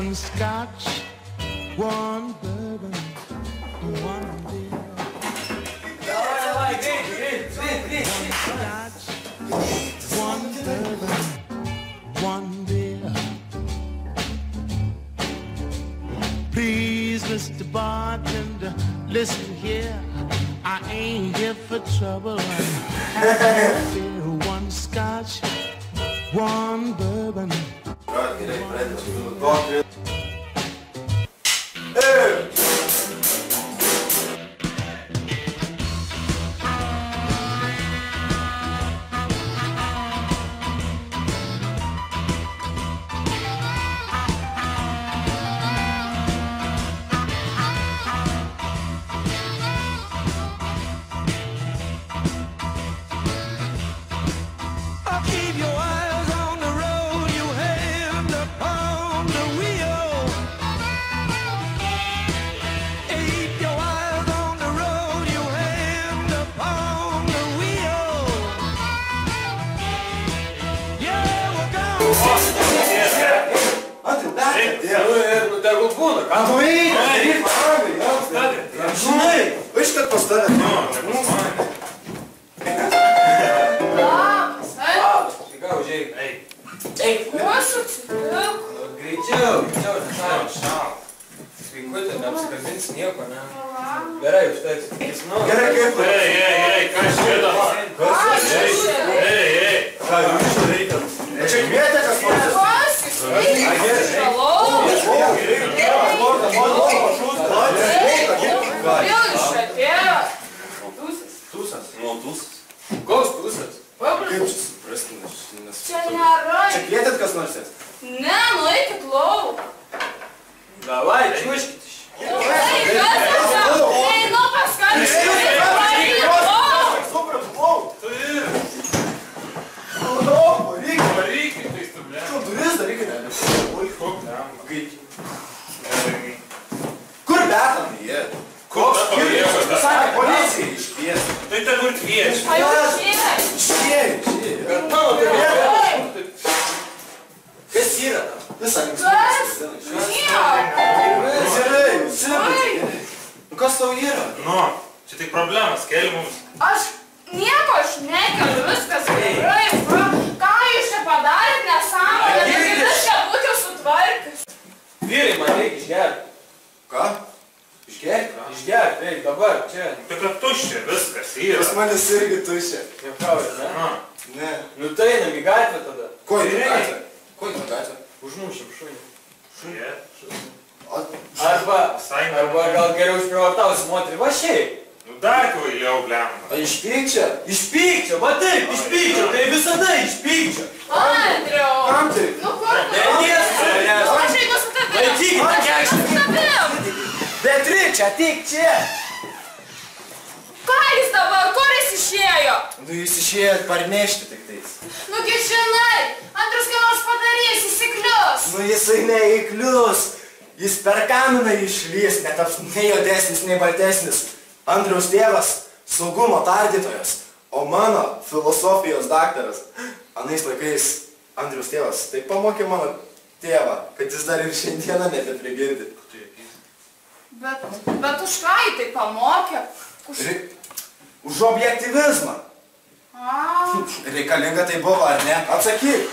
one scotch, one bourbon, one beer. Давай, грей. One bourbon, one beer. Please, Mr. Bartender, listen here. I ain't here for trouble. One scotch, one bourbon. Andriaus tėvas saugumo tardytojas, o mano filosofijos daktaras. Anais laikais Andriaus tėvas taip pamokė mano tėvą, kad jis dar ir šiandieną nebeprigirdi. Bet už ką jį taip pamokė? Už objektyvizmą. Reikalinga tai buvo, ar ne? Atsakyk.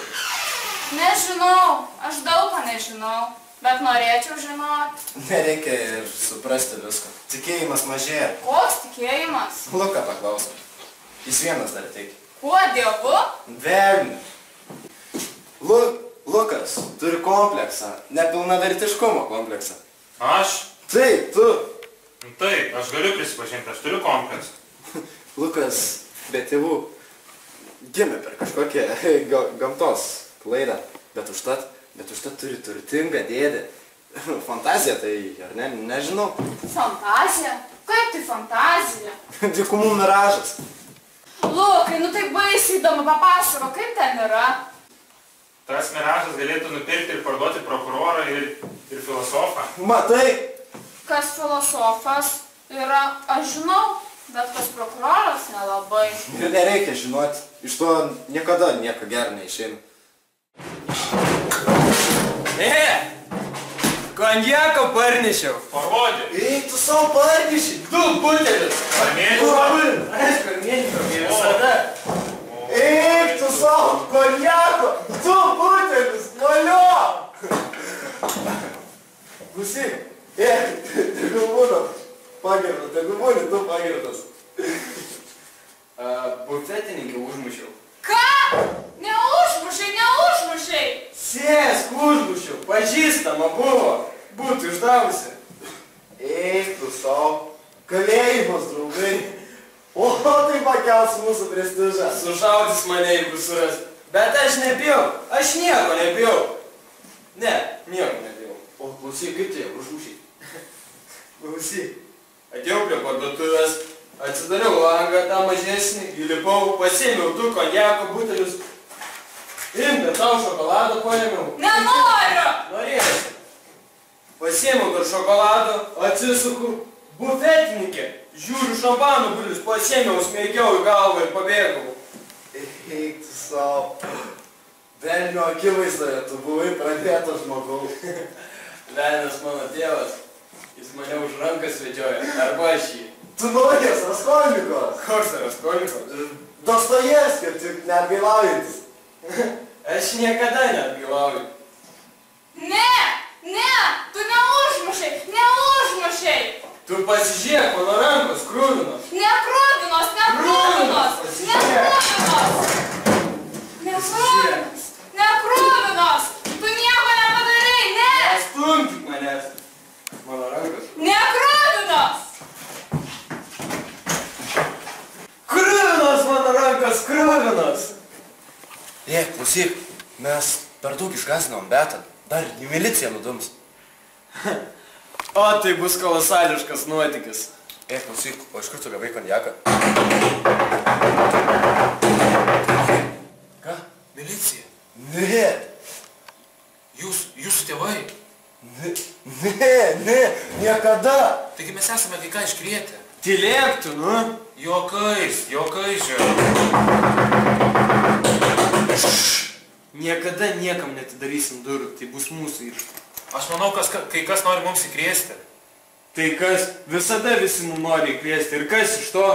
Nežinau, aš daug ko nežinau. Bet norėčiau žinoti. Nereikia ir suprasti viską. Tikėjimas mažėja. Koks tikėjimas? Luką paklausom. Jis vienas dar tiki. Kuo Dievu? Velniu. Lukas turi kompleksą. Nepilnavertiškumo kompleksą. Aš? Taip, tu. Taip, aš galiu prisipažinti, aš turiu kompleksą. Lukas be tėvų gimė per kažkokią gamtos klaidą. Bet užtat turi turtingą dėdę. Fantazija tai, ar ne? Nežinau. Fantazija? Kaip tai fantazija? Dykumų miražas. Lukai, nu tai baisiai įdomu, papasako, kaip ten yra? Tas miražas galėtų nupirkti ir parduoti prokurorą ir filosofą. Matai? Kas filosofas yra, aš žinau, bet kas prokuroras nelabai. Ir nereikia žinoti. Iš to niekada nieko gero neišeina. Konjako parnešiau. Parodė. Eik tu savo parneši. 2 butelius. Armėniško. Aišku, armėniško, kaip visada. Eik tu savo konjako. 2 butelius. Valio. Klausyk. Tegul būna pagirtas. Tegul būni tu pagirtas. Bufetininkį užmušiau. Ką? Neužmušai. Sėsk, užmušiau. Pažįstama buvo. Būtų išdavusi. Eik tu savo. Kalėjimas, draugai. O, tai pakels mūsų prestižą. Sušaudys mane, jeigu suras. Bet aš nebijau. Aš nieko nebijau. Ne, nieko nebijau. O, klausyk, kaip tai užmušiai? Klausyk. Atėjau prie parduotuvės. Atsidariau langą tą mažesnį, įlipau, pasėmiau 2 konjako butelius. Imka, tau šokoladą paėmiau. Nenoriu. Norėsi. Pasėmiau dar šokolado, atsisuku. Bufetininkė. Žiūriu šampano butelis, pasėmiau, smeigiau į galvą ir pabėgau. Eik tu savo. Velnio akivaizdoje, tu buvai pradėtas žmogau. Velnias mano tėvas. Jis mane už rankas vedžioja. Arba aš jį. Tu naujas Raskolnikovas. Koks Raskolnikovas? Dostojevskio, tik neatgailaujantis. Aš niekada neatgailauju. Ne, tu neužmušai. Tu pasižiūrėk, mano rankos krūvinos. Nekruvinos. Tu nieko nepadarai, ne. Nestumkit manęs. Mano rankos. Nekruvinos. Krūvinos mano rankos, krūvinos. Klausyk, mes per daug išgąsdinom Betą. Dar į miliciją nudums. O tai bus kolosališkas nuotykis. Klausyk, o iš kur tu gavai konjaką? Ką? Milicija? Ne. Jūsų tėvai? Ne, niekada. Taigi mes esame kai ką iškrėtę. Tylėk tu, nu. Juokais, žiūrėjau. Niekada niekam netidarysim durų, tai bus mūsų iššūkis. Aš manau, kai kas nori mums įkrėsti. Tai kas, visada visi mums nori įkrėsti. Ir kas iš to?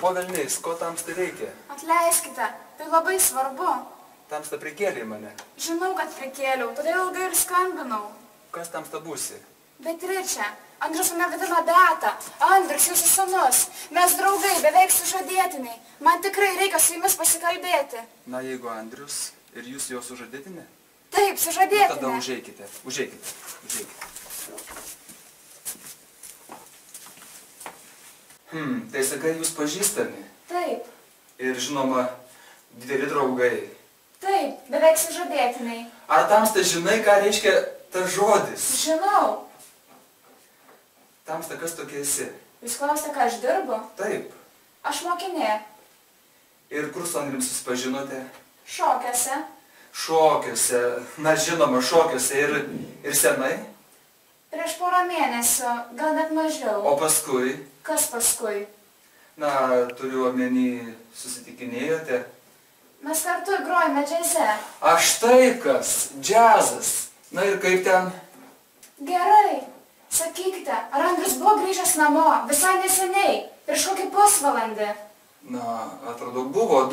Po velniais, ko tamsta reikia? Atleiskite, tai labai svarbu. Tamsta prikėlė mane. Žinau, kad prikėliau, todėl ilgai ir skambinau. Kas tamsta būsi? Beatričė, Andrius mane vadina Beata. Andrius, jūsų sūnus. Mes draugai, beveik sužadėtiniai. Man tikrai reikia su jumis pasikalbėti. Na, jeigu Andrius ir jūs jo sužadėtinė? Taip, sužadėtinė. Tada užeikite. Tai sakai, jūs pažįstami? Taip, Ir žinoma, dideli draugai. taip, beveik sužadėtiniai. Ar tamsta žinai, ką reiškia tas žodis? Žinau. Tamsta, kas tokia esi? Jūs klausite, ką aš dirbu? Taip. Aš mokinė. Ir kur su Andrium susipažinote? Šokiuose. Šokiuose. Na, žinoma, šokiuose. Ir senai? Prieš porą mėnesių, gal net mažiau. O paskui? Kas paskui? Na, turiu omeny, susitikinėjote. Mes kartu grojame džiaze. Aš tai kas? Džiazas. Na ir kaip ten? Gerai. Sakykite, ar Andrius buvo grįžęs namo visai neseniai, prieš kokį pusvalandį? Na, atrodo, buvo.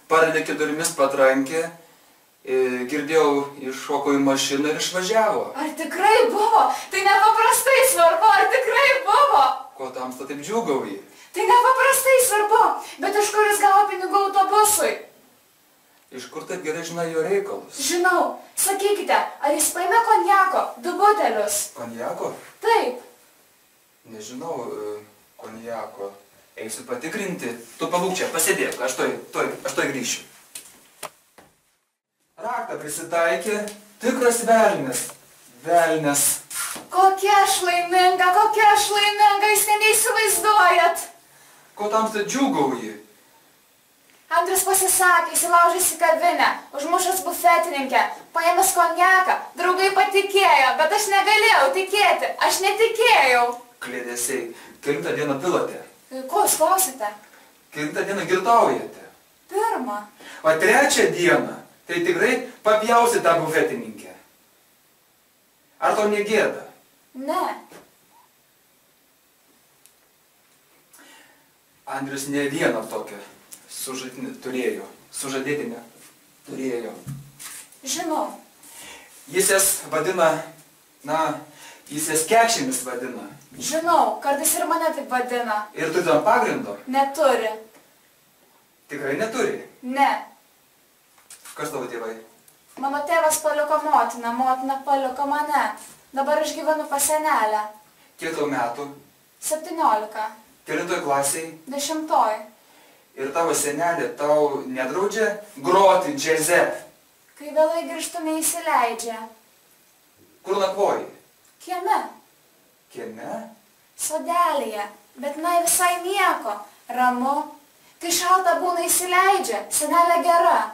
Parlėkė durimis patrankė. Girdėjau, iššoko į mašiną ir išvažiavo. Ar tikrai buvo? Tai nepaprastai svarbu, ar tikrai buvo? Ko tamsta taip džiūgauji? Tai nepaprastai svarbu, bet iš kur jis gavo pinigų autobusui? Iš kur taip gerai žinai jo reikalus? Žinau, sakykite, ar jis paėmė konjako, 2 butelius? Konjako? Taip. Nežinau, konjako. Eisiu patikrinti. Tu pabūk čia, pasėdėk, aš toj grįšiu. Raktą prisitaikė, tikras velnias. Velnias. Kokia aš laiminga, jūs neįsivaizduojat. Ko tamsta džiūgauji? Andrius pasisakė, įsilaužęs į kavinę, užmušęs bufetininkę, paėmęs konjaką, draugai patikėjo, bet aš negalėjau tikėti, aš netikėjau. Klėdesiai, kelintą dieną pilate, Ko jūs klausite? kelintą dieną girtaujate. Pirmą. O trečią dieną, tai tikrai papjausi tą bufetininkę. Ar tau negėda? Ne. Andrius ne vieną tokią sužadėtinę turėjo. Žinau. Jis jas vadina, jis jas kekšėmis vadina. Žinau, kartais ir mane taip vadina. Ir tu tam pagrindo? Neturi. Tikrai neturi. Ne. Kas tavo tėvai? Mano tėvas paliko motiną, motina paliko mane. Dabar aš gyvenu pas senelę. Kiek tau metų? 17. Kelintoj klasiai? 10. Ir tavo senelė tau nedraudžia groti džiaze? Kai vėlai grįžtu neįsileidžia. Kur nakvoji? Kieme. Kieme? Sodelėje. Bet visai nieko. Ramu. Kai šalta būna įsileidžia. Senelė gera.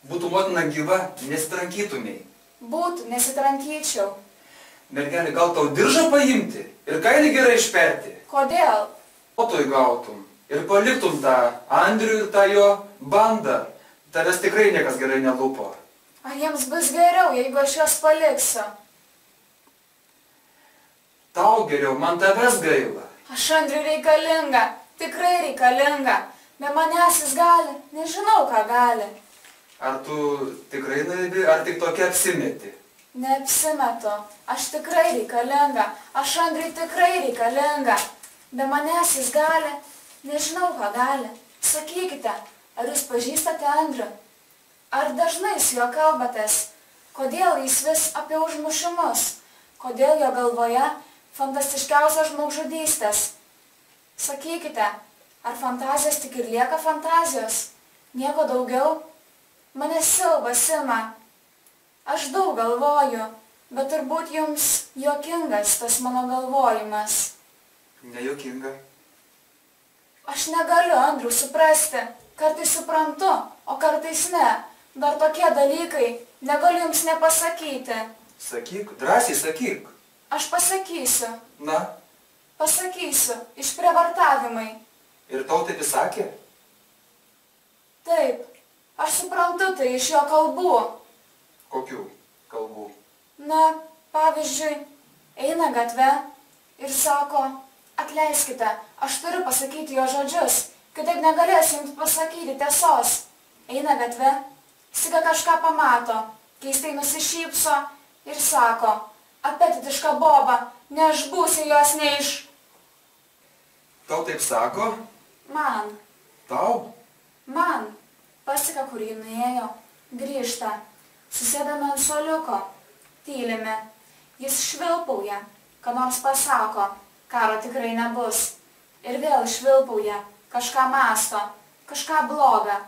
Būtų motina gyva, nesitrankytumei. Būtų, nesitrankyčiau. Mergelė, gal tau diržą paimti ir kailį gerai išperti? Kodėl? O tu įgautum ir paliktum tą Andrių ir tą jo bandą. Tavęs tikrai niekas gerai nelupo. Ar jiems bus geriau, jeigu aš juos paliksiu? Tau geriau, man tavęs gaila. Aš Andriui reikalinga, tikrai reikalinga. Be manęs jis gali, nežinau ką gali. Ar tu tikrai naivi, ar tik tokia apsimeti? Neapsimetu, aš tikrai reikalinga, aš Andriui tikrai reikalinga. Be manęs jis gali, nežinau ką gali. Sakykite, ar jūs pažįstate Andrių? Ar dažnai su juo kalbatės? Kodėl jis vis apie užmušimus? Kodėl jo galvoje fantastiškiausios žmogžudystės? Sakykite, ar fantazijos tik ir lieka fantazijos? Nieko daugiau? Mane siaubas ima. Aš daug galvoju, bet turbūt jums juokingas tas mano galvojimas. Nejuokinga. Aš negaliu, Andrių, suprasti. Kartais suprantu, o kartais ne. Dar tokie dalykai, negaliu jums nepasakyti. Sakyk, drąsiai sakyk. Aš pasakysiu. Na, Pasakysiu, išprievartavimai. ir tau taip įsakė? Taip, aš suprantu tai iš jo kalbų. Kokių kalbų? Na, pavyzdžiui, eina gatve ir sako, atleiskite, aš turiu pasakyti jo žodžius, kitaip negalėsiu jums pasakyti tiesos. Eina gatve, staiga kažką pamato, keistai nusišypso ir sako, apetitiška boba, neišbūsi jos neiš. Tau taip sako? Man, Tau? man, pasika, kur ji nuėjo, grįžta, susėdame ant suoliuko, tylime, jis švilpauja, ką nors pasako, karo tikrai nebus, ir vėl švilpauja, kažką mąsto, kažką blogą,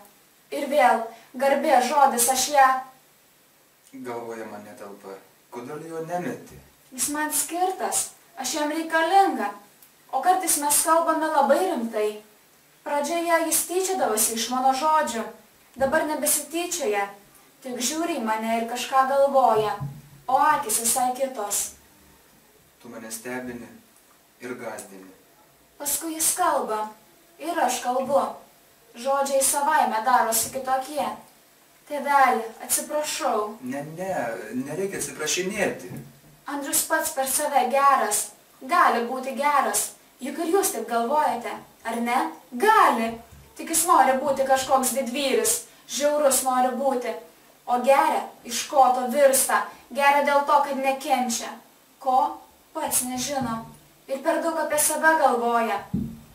ir vėl garbė žodis aš ją. Galvoje man netelpa. Kodėl jo nemeti? Jis man skirtas, aš jam reikalinga, o kartais mes kalbame labai rimtai. Pradžioje jis tyčiodavosi iš mano žodžių, dabar nebesityčioja, tik žiūri į mane ir kažką galvoja, o akis visai kitos. Tu mane stebini ir gąsdini. Paskui jis kalba ir aš kalbu. Žodžiai savaime darosi kitokie. Tėveli, atsiprašau. Ne, nereikia atsiprašinėti. Andrius pats per save geras. Gali būti geras. Juk ir jūs taip galvojate, ar ne? Gali. Tik jis nori būti kažkoks didvyris. Žiaurus nori būti. O geria, iš ko to virsta. Geria dėl to, kad nekenčia. Ko? Pats nežino. Ir per daug apie save galvoja.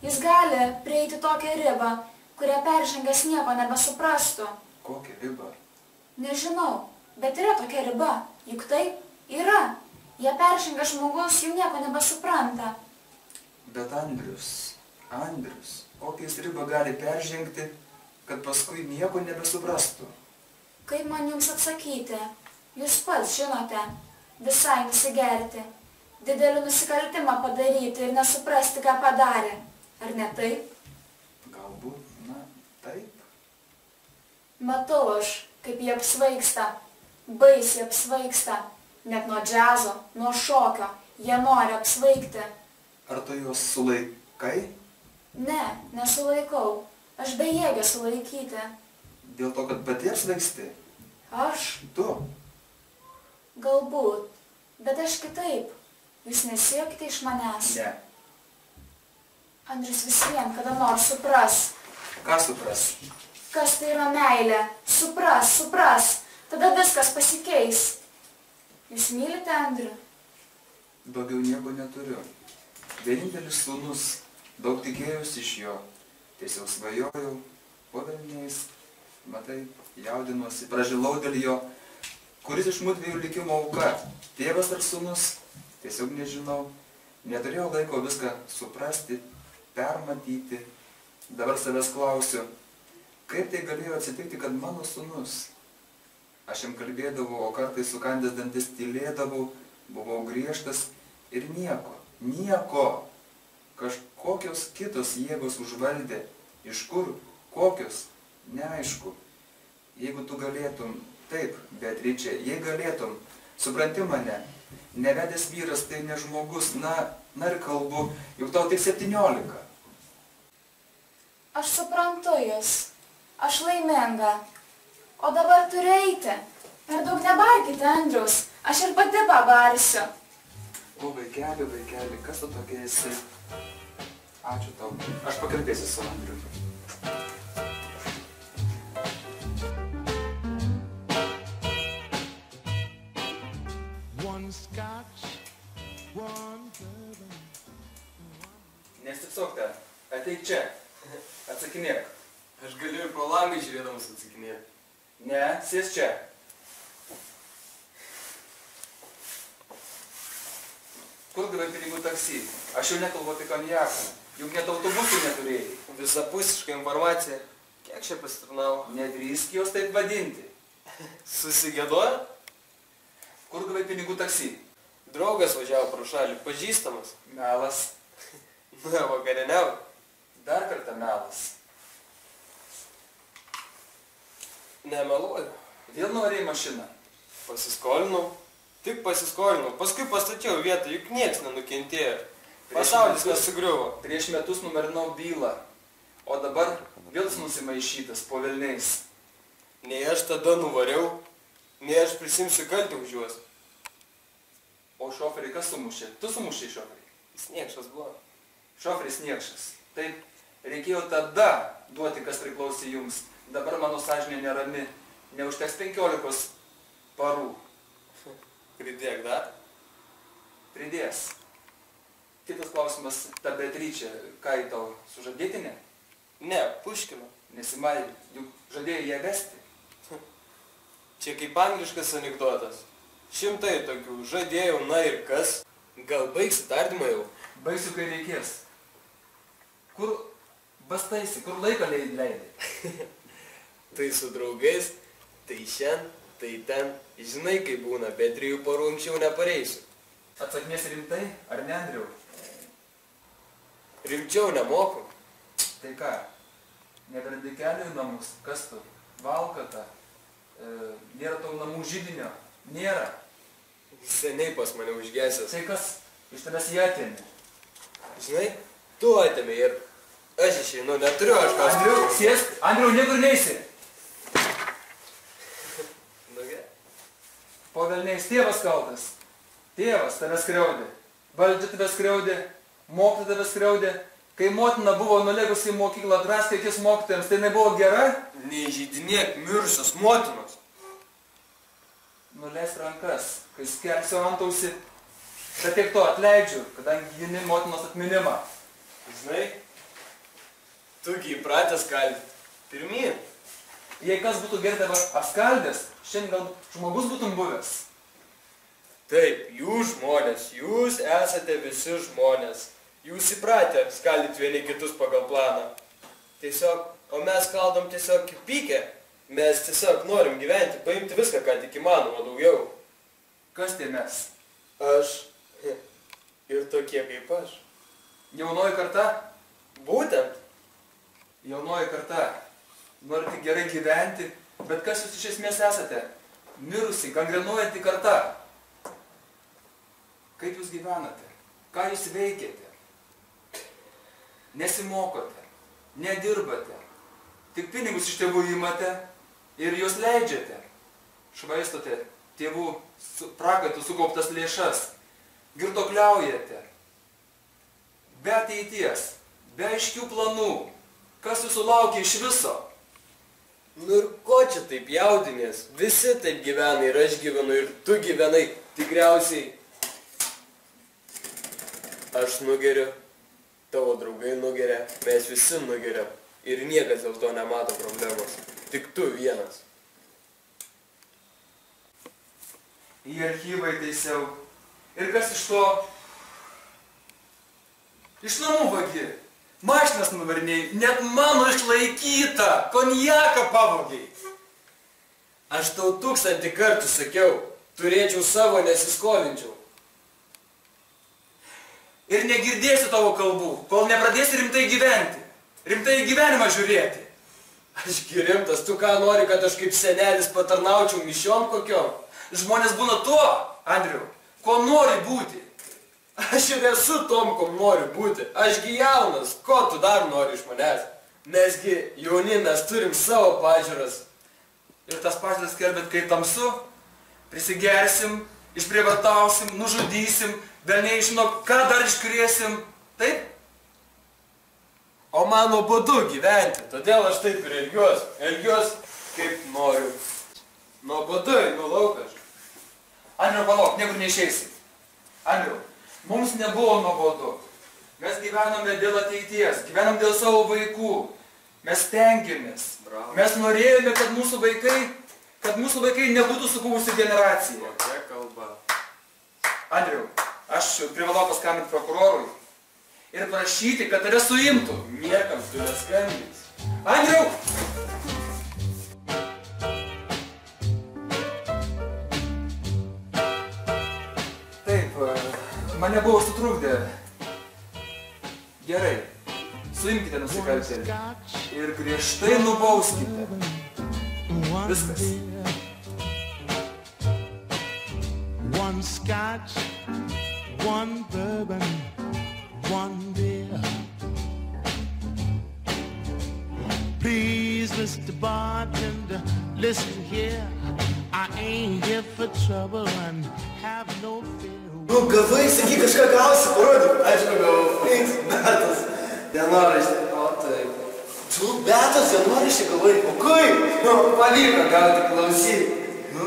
Jis gali prieiti tokią ribą, kurią peržengęs nieko nebesuprastų. Kokią ribą? Nežinau, bet yra tokia riba. Juk taip yra. Jie peržengia žmogus, jau nieko nebesupranta. Bet Andrius, kokią jis ribą gali peržengti, kad paskui nieko nebesuprastų? Kaip man jums atsakyti? Jūs pats žinote, visai nusigerti, didelį nusikaltimą padaryti ir nesuprasti, ką padarė. Ar ne taip? Galbūt, taip. Matau aš, kaip jie apsvaigsta, baisiai apsvaigsta. Net nuo džiazo, nuo šokio, jie nori apsvaigti. Ar tu juos sulaikai? Ne, nesulaikau. Aš bejėgė sulaikyti. Dėl to, kad pati apsvaigsti? Aš? Tu? Galbūt. Bet aš kitaip. Jūs nesiekite iš manęs. Ne. Andrius vis vien kada nors supras. Ką supras? Kas tai yra meilė? Supras. Tada viskas pasikeis. Jūs mylite Andrių? Daugiau nieko neturiu. Vienintelis sūnus. Daug tikėjausi iš jo. Tiesiog svajojau. Po velniais. Matai, jaudinuosi. Pražilau dėl jo. Kuris iš mudviejų likimo auka? Tėvas ar sūnus? Tiesiog nežinau. Neturėjau laiko viską suprasti, permatyti. Dabar savęs klausiu. Kaip tai galėjo atsitikti, kad mano sūnus? Aš jam kalbėdavau, o kartais sukandęs dantis tylėdavau, buvau griežtas ir nieko. Kažkokios kitos jėgos užvaldė. Iš kur? Kokios? Neaišku. Jeigu tu galėtum, taip, Beatričė, jei galėtum, supranti mane, nevedęs vyras tai ne žmogus, na ir kalbu, juk tau tik 17. Aš suprantu jūs. Aš laiminga. O dabar turiu eiti. Per daug nebarkite, Andriaus. Aš ir pati pabarsiu. O vaikeli, kas tu tokia esi? Ačiū tau. Aš pakalbėsiu su Andriu. Nesipsok ten. Ateik čia. Atsakinėk. Aš galiu ir pro langą žiūrėdamas atsakinėti. Ne, sės čia. Kur gavai pinigų taksi? Aš jau nekalbu apie konjaką. Juk net autobusų neturėjai. Visapusiška informacija. Kiek čia pasitarnavo? Nedrįsk jos taip vadinti. Susigėdojo? Kur gavai pinigų taksi? Draugas važiavo pro šalį, pažįstamas. Melas. Na, vakarieniau. Dar kartą melas. Nemeluoju. Vėl norėjai mašiną. Pasiskolinau. Tik pasiskolinau. Paskui pastačiau vietą, juk nieks nenukentėjo. Pasaulis nesugriuvo. Prieš metus numarinau bylą. O dabar vėl nusimaišytas po velniais. Nei aš tada nuvariau, nei aš prisimsiu kaltę už juos. O šoferį kas sumušė? Tu sumušė šoferį? Jis niekšas buvo. Šoferis niekšas. Taip, reikėjo tada duoti, kas priklausė jums. Dabar mano sąžinė nerami. Neužteks 15 parų. Pridėk dar? Pridės. Kitas klausimas, ta Beatričė, ką į tau sužadėtinė? Ne, Puškino. Nesimailė, juk žadėjai ją vesti. Čia kaip angliškas anekdotas. 100 tokių. Žadėjau, na ir kas? Gal baigsi tardymą jau? Baigsiu, kai reikės. Kur bastaisi, kur laiką leidai? Tai su draugais, tai šiandien, tai ten. Žinai, kaip būna, bet 3 parų anksčiau nepareisiu. Atsakinėsi rimtai, ar ne, Andriau? Rimčiau nemoku. Tai ką? Neberandi kelių į namus? Kas tu? Valkata? Nėra tau namų židinio? Nėra. Seniai pas mane užgesęs. Tai kas? Iš tavęs jį atėmė. Žinai, tu atėmė ir aš išeinu, neturiu aš kas. Andriau, sėsk! Andriau, niekur neisi! Nugi. Po velniais tėvas kaltas. Tėvas tave skriaudė. Valdžia tave skriaudė. Mokytoja tave skriaudė. Kai motina buvo nulėgusi į mokyklą draskė akis mokytojams, tai nebuvo gera? Neįžeidinėk mirusios motinos. Nuleisk rankas, kai skelsiu antausi, bet tiek to atleidžiu, kadangi gini motinos atminimą. Žinai, tugi įpratęs kalbėti. Pirmyn. Jei kas būtų gerai tave apskaldęs, šiandien gal žmogus būtum buvęs. Taip, jūs žmonės, jūs esate visi žmonės. Jūs įpratę skaldyti vieni kitus pagal planą. Tiesiog, o mes skaldom tiesiog pykę. Mes tiesiog norim gyventi, paimti viską, ką tik įmanoma daugiau. Kas tai mes? Aš. Ir tokie kaip aš. Jaunoji karta? Būtent. Jaunoji karta. Norite gerai gyventi, bet kas jūs iš esmės esate? Mirusi, gangrenuojanti karta. Kaip jūs gyvenate? Ką jūs veikiate? nesimokote, nedirbate, tik pinigus iš tėvų imate ir juos leidžiate, švaistote tėvų prakaitų sukauptas lėšas, girtuokliaujate, be ateities, be aiškių planų, kas jūsų laukia iš viso. Nu ir ko čia taip jaudinės? Visi taip gyvena ir aš gyvenu ir tu gyvenai. Tikriausiai aš nugeriu, tavo draugai nugeria, mes visi nugeriam. Ir niekas dėl to nemato problemos. Tik tu vienas. Į archyvą įtaisiau. Ir kas iš to? Iš namų vagi. Mašinas nuvariniai, net mano išlaikyta, konjaką pavogiai. Aš tau 1000 kartų sakiau, turėčiau savo, nesiskolinčiau. Ir negirdėsiu tavo kalbų, kol nepradėsi rimtai gyventi, rimtai į gyvenimą žiūrėti. Ašgi rimtas, tu ką nori, kad aš kaip senelis patarnaučiau mišiom kokiom? Žmonės būna tuo, Andriau, ko nori būti. Aš ir esu tom, kom noriu būti. Ašgi jaunas, ko tu dar nori iš manęs? Mesgi jauni, mes turim savo pažiūras. Ir tas pažiūras skelbėt, kai tamsu, prisigersim, išprievartausim, nužudysim, velniai žino, ką dar iškrėsim. Taip? O man nuobodu gyventi, todėl aš taip ir elgiuosi kaip noriu. Nuobodu einu laukas. Andriau, palauk, niekur neišeisi. Andriau, mums nebuvo nuobodu. Mes gyvenome dėl ateities, gyvenam dėl savo vaikų. Mes stengiamės. Bravo. Mes norėjome, kad mūsų vaikai nebūtų supuvusi generacija. Kokia kalba? Andriau, aš privalau paskambinti prokurorui ir prašyti, kad tave suimtų. Niekam tu neskambins. Andriau! Taip, mane buvo sutrukdę. Gerai, suimkite nusikaltėlį ir griežtai nubauskite. Viskas. One scotch, one bourbon, one beer. Please, Mr. Bartender, listen here. I ain't here for trouble and have no fear. Nu, gavai, sakyk, kažką gausi, parodyk. Aišku, gavau. Eik, Betos. Dienoraštį. O, taip. Tu Betos dienoraštį gavai. O kaip? Nu, pavyko gauti, klausyk. Nu,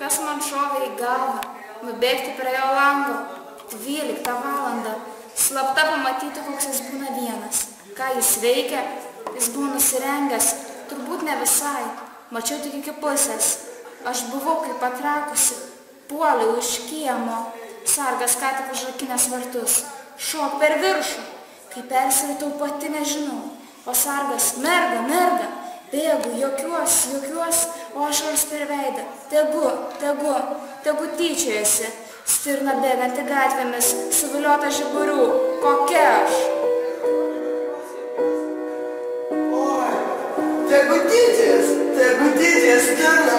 kas man šovė į galvą? Nubėgti prie jo lango. 12 valandą. Slapta pamatyti, koks jis būna vienas. Ką jis veikia? Jis buvo nusirengęs. Turbūt ne visai. Mačiau tik iki pusės. Aš buvau kaip patrakusi. Puoliau iš kiemo. Sargas ką tik užrakinęs vartus. Šok per viršų. Kai persiritau pati nežinau. O sargas, merga. Bėgu, jokiuos, o ašaros per veidą. Tegu tyčiojasi. Stirna bėganti gatvėmis, suviliota žiburių. Kokia aš? Oi, tegu tyčiojas, stirna.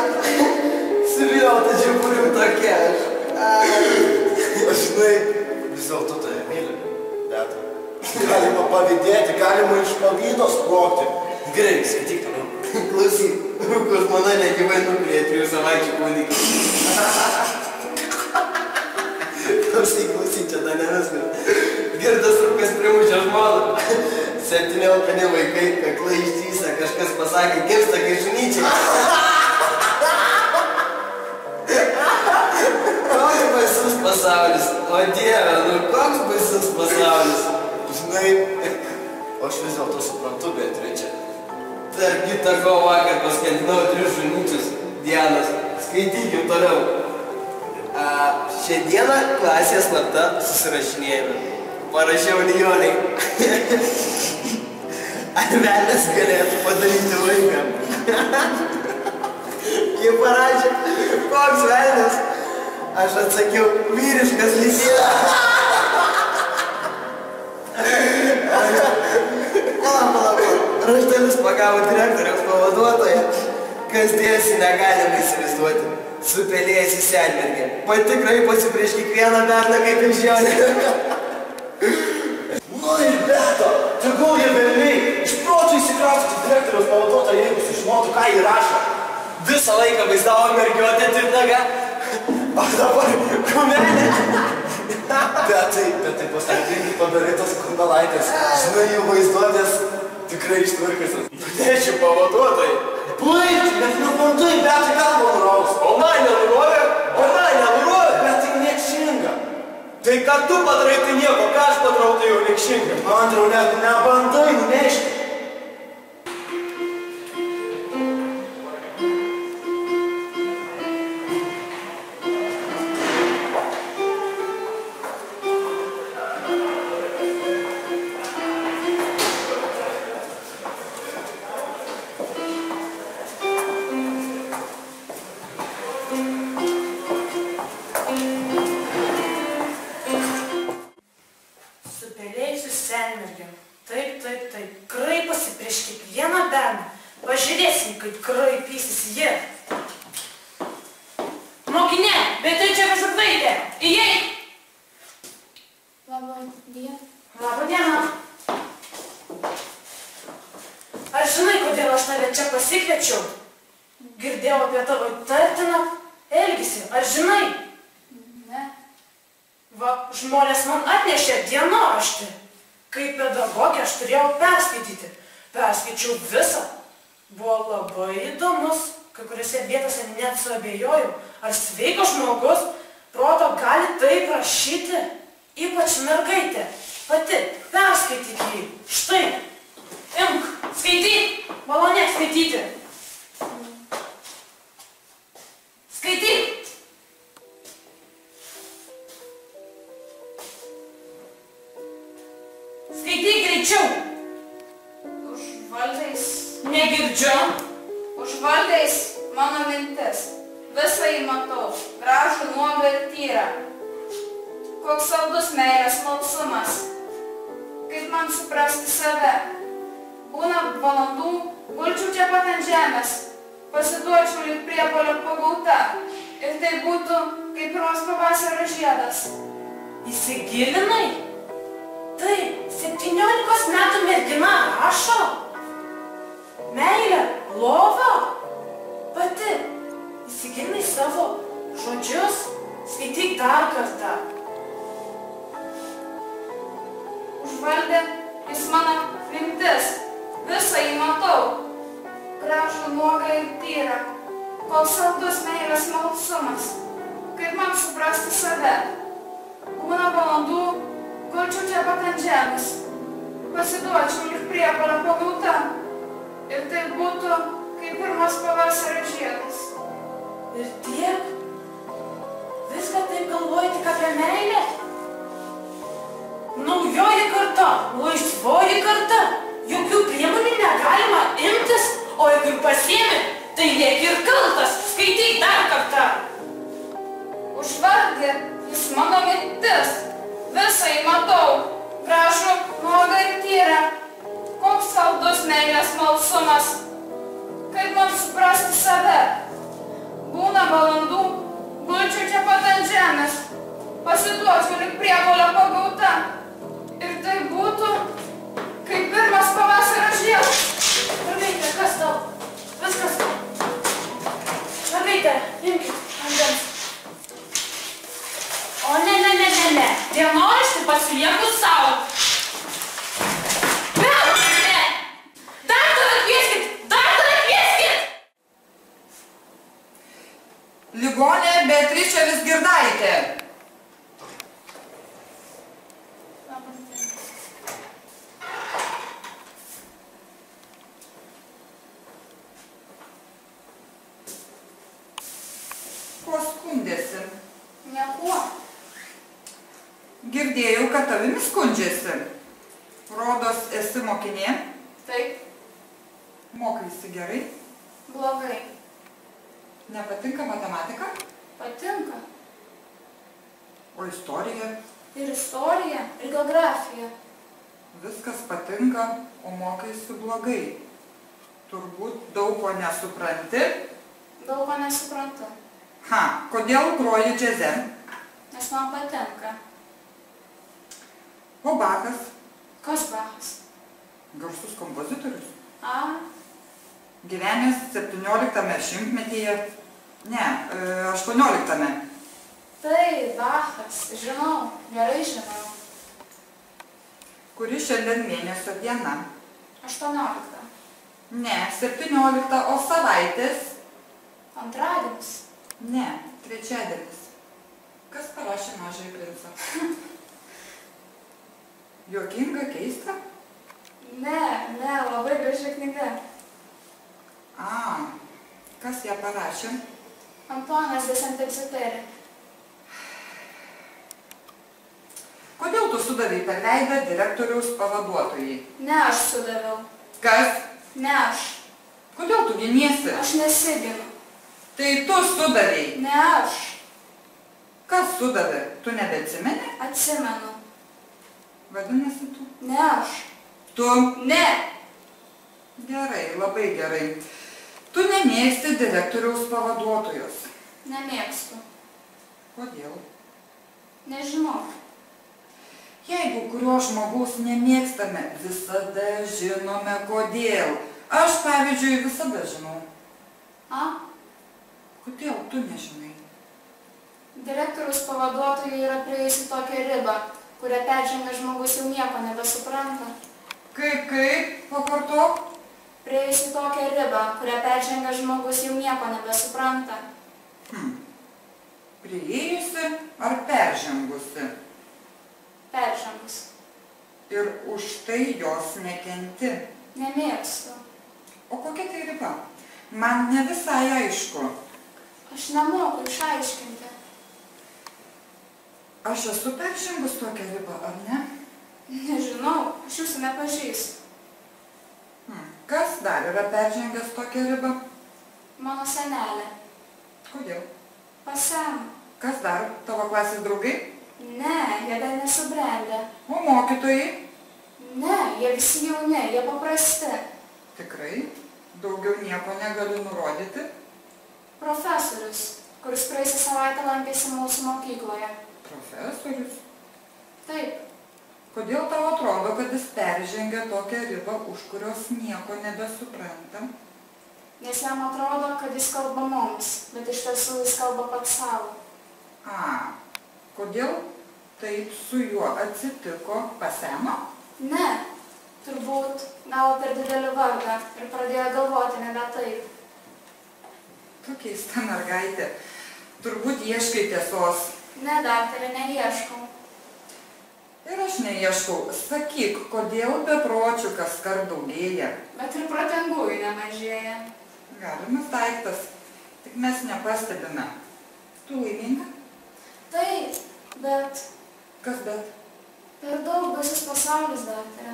Suviliota žiburių tokia aš. Aš žinai, vis dėlto tave myli, Beata. Galima pavydėti, galima iš pavydo sprogti. Gerai, skaityk toliau. Klausyk, kur žmona negyvai nukrėjo 3 savaičių kūdikį. Klausyk, čia dar ne viskas. Girtas rūkas primušė žmoną. 7 alkani vaikai, kaklai ištįsę, kažkas pasakė, gimsta kaip žinyčiai. Koks baisus pasaulis, o Dieve, nu koks baisus pasaulis. Žinai, aš vis dėlto suprantu, Beatričė. Tarp kita ko vakar paskandinau 3 žunyčius Dianos. Skaitykim toliau. Šią dieną klasės slapta susirašinėjame. Parašiau Nijonai. Ar velnias galėtų padaryti vaiką? Jie parašė, koks velnias? Aš atsakiau, vyriškas lytėjas. Pala. Raštelis pagavo direktoriaus pavaduotoją. Kas dėsi negalima įsivaizduoti. Supelėjęs į senmergę. Pati kraiposi prieš kiekvieną berną kaip iš jonė. Nu ir Beto, tegul jie velniai, iš proto įsikraustytų direktoriaus pavaduotoją, jeigu sužinotų, ką jį rašo. Visą laiką vaizdavo mergiotę titnagą. O dabar kumelė. Bet tai pastatrinkai padarytos kumelaitės. Žinai, jų vaizduotės tikrai ištvirkusios. Tėčių pavaduotojai. Baik, bet nebandai, bet tai galvo nuraus. O man nenurovė? Bet tai niekšinga. Tai ką tu padarai, tai nieko, ką aš padarau, tai jau niekšinga. Andriau, net nebandai nunešti. Kraiposi prieš kiekvieną berną. Pažiūrėsim, kaip kraipysis ji. Mokinė, Beatričė Kažurtaitė, įeik! Labą dieną. Labą dieną. Ar žinai, kodėl aš tave čia pasikviečiau? Girdėjau apie tavo įtartiną elgesį. Ar žinai? Ne. Va, žmonės man atnešė dienoraštį. Kaip pedagogė aš turėjau perskaityti. Perskaičiau visą. Buvo labai įdomus. Kai kuriuose vietose net suabejojau, ar sveikas žmogus proto gali taip rašyti. Ypač mergaitė. Pati, perskaityk jį. Štai. Imk, skaityk. Malonėk skaityti. Skaityk. Skaityk greičiau. Užvaldais. Negirdžiu. Užvaldais mano mintis. Visą jį matau. Gražų, nuogą ir tyrą. Koks saldus meilės smalsumas. Kaip man suprasti save. Būna valandų, gulčiau čia pat ant žemės. Pasiduočiau lyg priepuolio pagauta. Ir tai būtų kaip pirmas pavasario žiedas. Įsigilinai? Taip, 17 metų mergina rašo. Meilė, lova. Pati, įsigilinai savo žodžius, skaityk dar kartą. Užvaldė jis mano mintis. Visą jį matau. Gražų, nuogą ir tyrą. Koks saldus meilės smalsumas. Kaip man suprasti save. Būna valandų, gulčiau čia pat ant žemės. Pasiduočiau lyg priepuolio pagauta. Ir tai būtų kaip pirmas pavasario žiedas. Ir tiek? Viską taip galvoji tik apie meilę? Naujoji karta, laisvoji karta. Jokių priemonių negalima imtis, o jeigu ir pasiemi, tai lieki ir kaltas. Skaityk dar kartą. Užvaldė jis mano mintis. Visą jį matau. Gražų, nuogą ir tyrą. Koks saldus meilės smalsumas. Kaip man suprasti save. Būna valandų, gulčiau čia pat ant žemės. Pasiduočiau lyg priepuolio pagauta. Ir tai būtų kaip pirmas pavasario žiedas. Mergaitė, kas tau? Viskas. Mergaitė, imkit vandens. O ne. Dienoraštį pasilieku savo. Ne! Dar tada kvieskit! Ligonė Beatričė Vizgirdaitė. Kuo skundėsi? Niekuo. Girdėjau, kad tavimi skundžiasi. Rodos, esi mokinė. Taip, Mokaisi gerai. blogai. Nepatinka matematika? Patinka. O istorija? Ir istorija, ir geografija. Viskas patinka, o mokaisi blogai. Turbūt daug ko nesupranti. Daug ko nesuprantu, Kodėl groji džiaze? nes man patinka. O Bachas? Kas Bachas? Garsus kompozitorius. A, Gyvenęs 17 šimtmetyje. Ne, 18. tai Bachas, žinau, gerai žinau. Kuri šiandien mėnesio diena? 18. Ne, 17, o savaitės? Antradienis. Ne, trečiadienis. Kas parašė Mažąjį princą? Juokinga, keista? Ne, labai graži knyga. Kas ją parašė? Antuanas de Saint-Exupéry. Kodėl tu sudavei per veidą direktoriaus pavaduotojai? Ne aš sudaviau. Kas? Ne aš. Kodėl tu giniesi? Aš nesiginu. Tai tu sudavei. Ne aš. Kas sudavė? Tu nebeatsimeni? Atsimenu. Vadinasi tu? Ne aš. Tu? Ne. Gerai, labai gerai. Tu nemėgsti direktoriaus pavaduotojos. Nemėgstu. Kodėl? Nežinau. Jeigu kurio žmogaus nemėgstame, visada žinome kodėl. Aš, pavyzdžiui, visada žinau. Kodėl tu nežinai? Direktoriaus pavaduotojai yra prieisi tokią ribą, kurią peržengia žmogus jau nieko nebesupranta. Kaip? Pakartok. Prieisi tokią ribą, kurią peržengia žmogus jau nieko nebesupranta. Priėjusi ar peržengusi? Peržengus. Ir už tai jos nekenti. Nemėgstu. O kokia tai riba? Man ne visai aišku. Aš nemoku išaiškinti. Aš esu peržengus tokią ribą, ar ne? Nežinau, aš jūsų nepažįstu. Kas dar yra peržengęs tokią ribą? Mano senelė. Kodėl? Paseno. Kas dar? Tavo klasės draugai? Ne, jie dar nesubrendę. O mokytojai? Ne, jie visi jauni, jie paprasti. Tikrai? Daugiau nieko negaliu nurodyti? Profesorius, kuris praeisį savaitę lankėsi mūsų mokykloje. Profesorius? Taip. Kodėl tau atrodo, kad jis peržengia tokią ribą, už kurios nieko nebesupranta? Nes jam atrodo, kad jis kalba mums, bet iš tiesų jis kalba pats savo. Kodėl taip su juo atsitiko? Paseno? Ne, turbūt gavo per didelį vardą ir pradėjo galvoti nebe taip. Tu keista mergaitė. Turbūt ieškai tiesos. Ne, daktarė, neieškau. Ir aš neieškau. Sakyk, kodėl bepročių kaskart daugėja? Bet ir protingųjų nemažėja. Galimas daiktas, tik mes nepastebime. Tu laiminga? Taip, bet... Kas bet? Per daug baisus pasaulis, daktarė.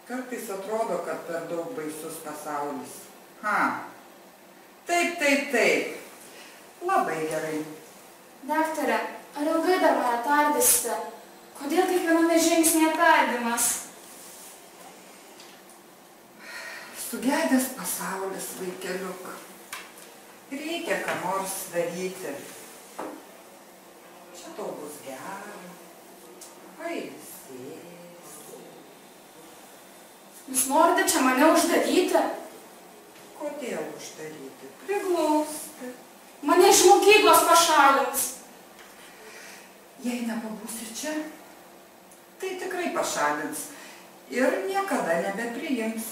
Kartais atrodo, kad per daug baisus pasaulis. Taip. Labai gerai. Daktarė, ar ilgai dar mane tardysite? Kodėl kiekviename žingsnėje tardymas? Sugedęs pasaulis, vaikeliuk. Reikia ką nors daryti. Čia tau bus gera. Pailsėsi. Jūs norite čia mane uždaryti? Kodėl uždaryti? Priglausti. Mane iš mokyklos pašalins. Jei nepabūsi čia, tai tikrai pašalins. Ir niekada nebepriims.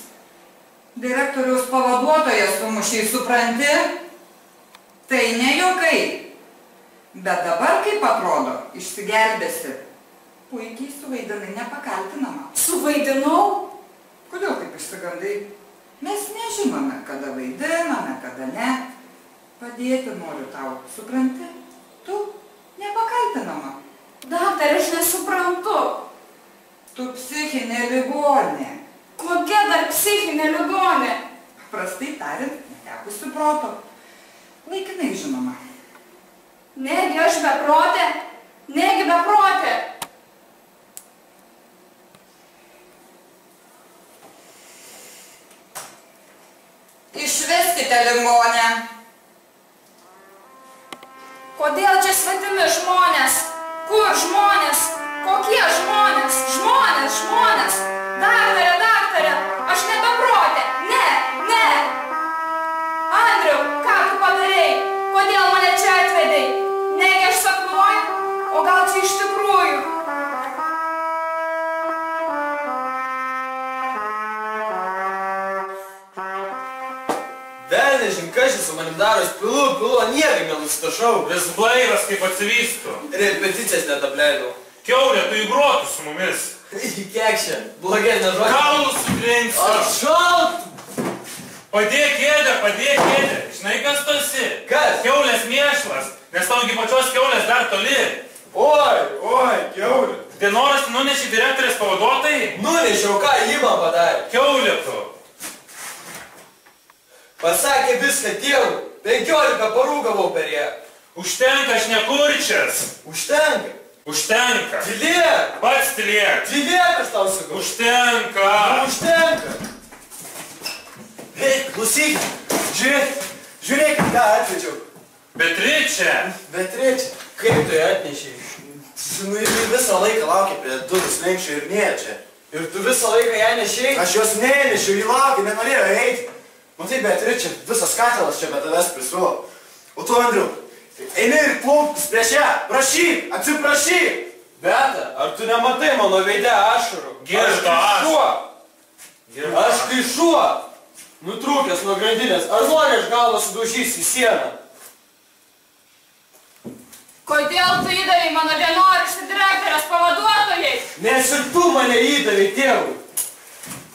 Direktoriaus pavaduotojas sumušiai, supranti? Tai ne juokai. Bet dabar, kaip atrodo, išsigelbėsi. Puikiai suvaidinai nepakaltinamą. Suvaidinau? Kodėl taip išsigandai? Mes nežinome, kada vaidiname, kada ne. Padėti noriu tau, supranti? Tu nepakaltinama. Daktarė, aš nesuprantu. Tu psichinė ligonė. Kokia dar psichinė ligonė? Prastai tariant, netekusi proto. Laikinai žinoma. Negi aš beprotė? Negi beprotė? Išveskite ligonę. Kodėl čia svetimi žmonės? Kur žmonės? Kokie žmonės? Žmonės! Daktarė! čia su manim daros, pilu, niekaip nenustašau. Vis blaivas kaip atsivystų. Repeticijas net apleidau. Kiaulė, tu įgrotų su mumis. Kekšė, blogesnė žodžia. Kaulus sutrenksiu. Atšalt! Padėk kėdę. Žinai, kas tu esi? Kas? Kiaulės mėšlas, nes tau iki pačios kiaulės dar toli. Oi, kiaulė. Dienoraštį nuneši direktorės pavaduotojai? Nunešiau, ką jį man padarė? Kiaulė tu. Pasakė viską tėvui. 15 parų gavau per ją. Užtenka, aš nekurčias. Užtenka. Tylėk. Pats tylėk. Tylėk, aš tau sakau. Užtenka. Hei, klausyk. Žiūrėk, ką atvečiau. Beatričė. Kaip tu ją atnešiai? Nu, ir visą laiką laukia prie durų slenkščio ir nėra čia. Ir tu visą laiką ją nešiai? Aš jos nenešiau, jį laukia, nenorėjo eiti. Matai, Beatričė, visas katilas čia be tavęs prisulo. O tu, Andriau, eini ir klauptis prieš ją, atsiprašyk. Beata, ar tu nematai mano veide ašarų? Girdo Aš kai šuo, nutrūkęs nuo grandinės, ar nori aš galvą sudaužysiu į sieną? Kodėl tu įdavai mano dienoraštį direktorės pavaduotojai? Nes ir tu mane įdavai tėvui.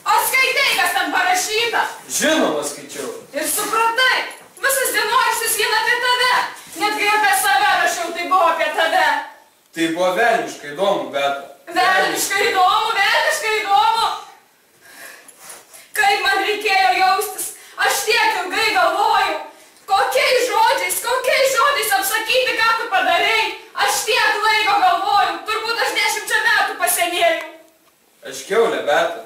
Ar skaitai, kas ten parašyta? Žinoma, skaičiau. Ir supratai, visas dienoraštis vien apie tave. Netgi apie save rašiau, tai buvo apie tave. Tai buvo velniškai įdomu, Beata. Velniškai įdomu. Kaip man reikėjo jaustis. Aš tiek ilgai galvojau. Kokiais žodžiais apsakyti, ką tu padarei. Aš tiek laiko galvojau. Turbūt aš 10 metų pasenėjau. Aš kiaulė, Beata.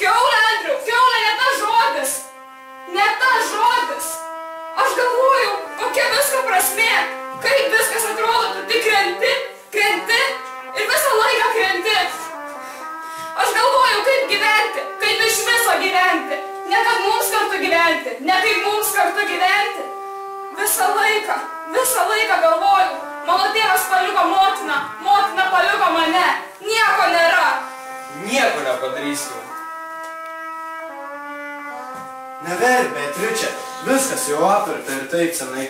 Kiaulė, Andriau, kiaulė, ne tas žodis. Aš galvojau, kokia visko prasmė, kaip viskas atrodo, tu tik krenti ir visą laiką krenti. Aš galvojau, kaip gyventi, kaip iš viso gyventi, ne kad mums kartu gyventi, ne kaip mums kartu gyventi. Visą laiką galvojau, mano tėvas paliko motiną, motina paliko mane, nieko nėra. Nieko nepadarysiu. Neverk, Beatričė, viskas jau apirta ir taip senai.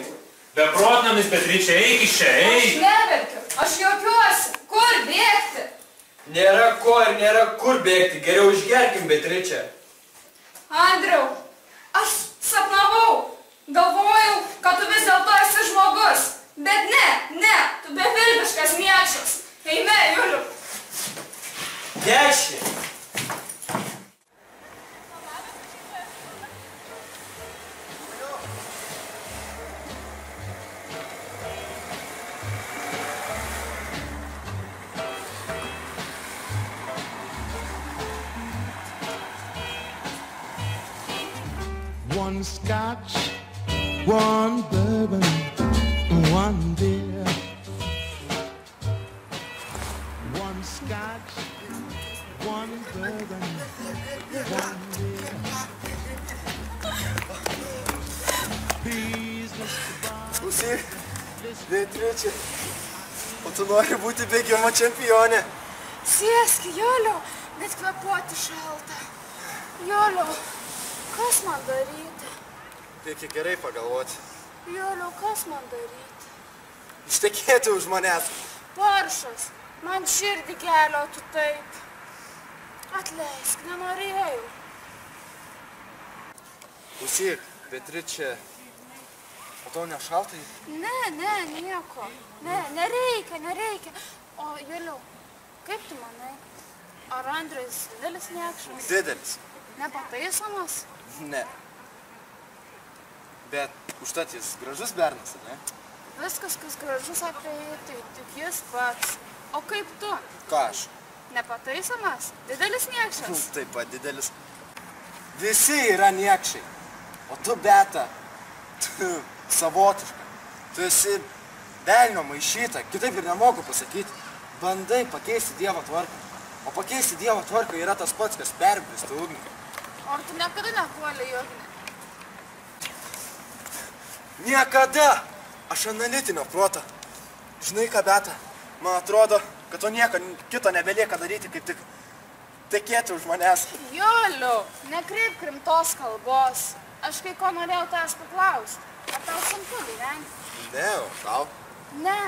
Beprotnamis, Beatričė, eik iš čia, eik. Aš neverkiu, aš juokiuosi, kur bėgti? Nėra ko ir nėra kur bėgti, geriau išgerkim, Beatričė. Andriau, aš sapnavau, galvojau, kad tu vis dėlto esi žmogus, bet ne, tu bevilbiškas niekšas. Eime, Juliu. Dešinė. One scotch, one bourbon, one beer. One scotch, one bourbon, one beer. Please, Mr. Bond. Klausyk, Beatričė, o tu nori būti bėgimo čempionė? Sėsk, Juliu, bet kvėpuoti šalta. Juliu, kas man daryti? Reikia gerai pagalvoti. Juliu, kas man daryti? Ištekėti už manęs. Paršas, man širdį kelio tu taip. Atleisk, nenorėjau. Klausyk, Beatričė, o tau nešaltai? Ne, nieko. Nereikia. O, Juliu, kaip tu manai? Ar Andrius didelis niekšas? Didelis. Nepataisomas? Ne. Bet užtat jis gražus bernas, ne? Viskas, kas gražus apie jį, tai tik jis pats. O kaip tu? Ką aš? Nepataisomas? Didelis niekšas? Taip pat didelis. Visi yra niekšai. O tu, Beata, tu savotiška. Tu esi velnio maišyta, kitaip ir nemoku pasakyti. Bandai pakeisti Dievo tvarką. O pakeisti Dievo tvarką yra tas pats, kas perbristi ugnį. Ar tu niekada nepuolei į ugnį? Niekada! Aš analitinio proto. Žinai ką, Beata, man atrodo, kad to nieko kito nebelieka daryti, kaip tik tekėti už manęs. Juliu, nekreipk rimtos kalbos. aš kai ko norėjau tavęs paklausti. Ar tau sunku gyventi? Ne, o tau? Ne.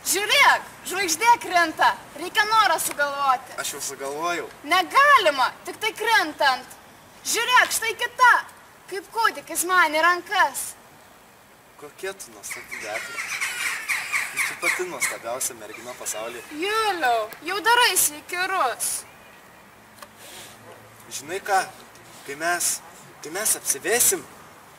Žiūrėk, žvaigždė krinta. Reikia norą sugalvoti. Aš jau sugalvojau. Negalima, tik tai krintant. Žiūrėk, štai kita. Kaip kūdikis man į rankas. Kokie tu nuostabi Beatričė. Tu pati nuostabiausia mergina pasaulyje. Juliau, jau daraisi įkyrus. Žinai ką, kai mes apsivėsim,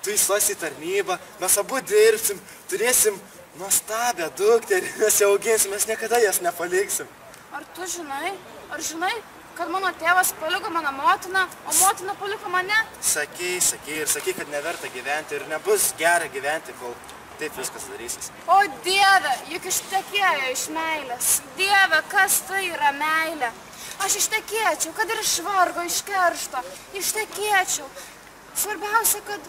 tu įstosi į tarnybą, mes abu dirbsim, turėsim nuostabią dukterį, mes ją auginsim, mes niekada jas nepaliksim. Ar tu žinai, kad mano tėvas paliko mano motiną, o motina paliko mane? Sakei, kad neverta gyventi ir nebus gera gyventi, kol taip viskas darysis. O Dieve, juk ištekėjo iš meilės. Dieve, kas tai yra meilė? Aš ištekėčiau, kad ir iš vargo, iš keršto, ištekėčiau. Svarbiausia, kad,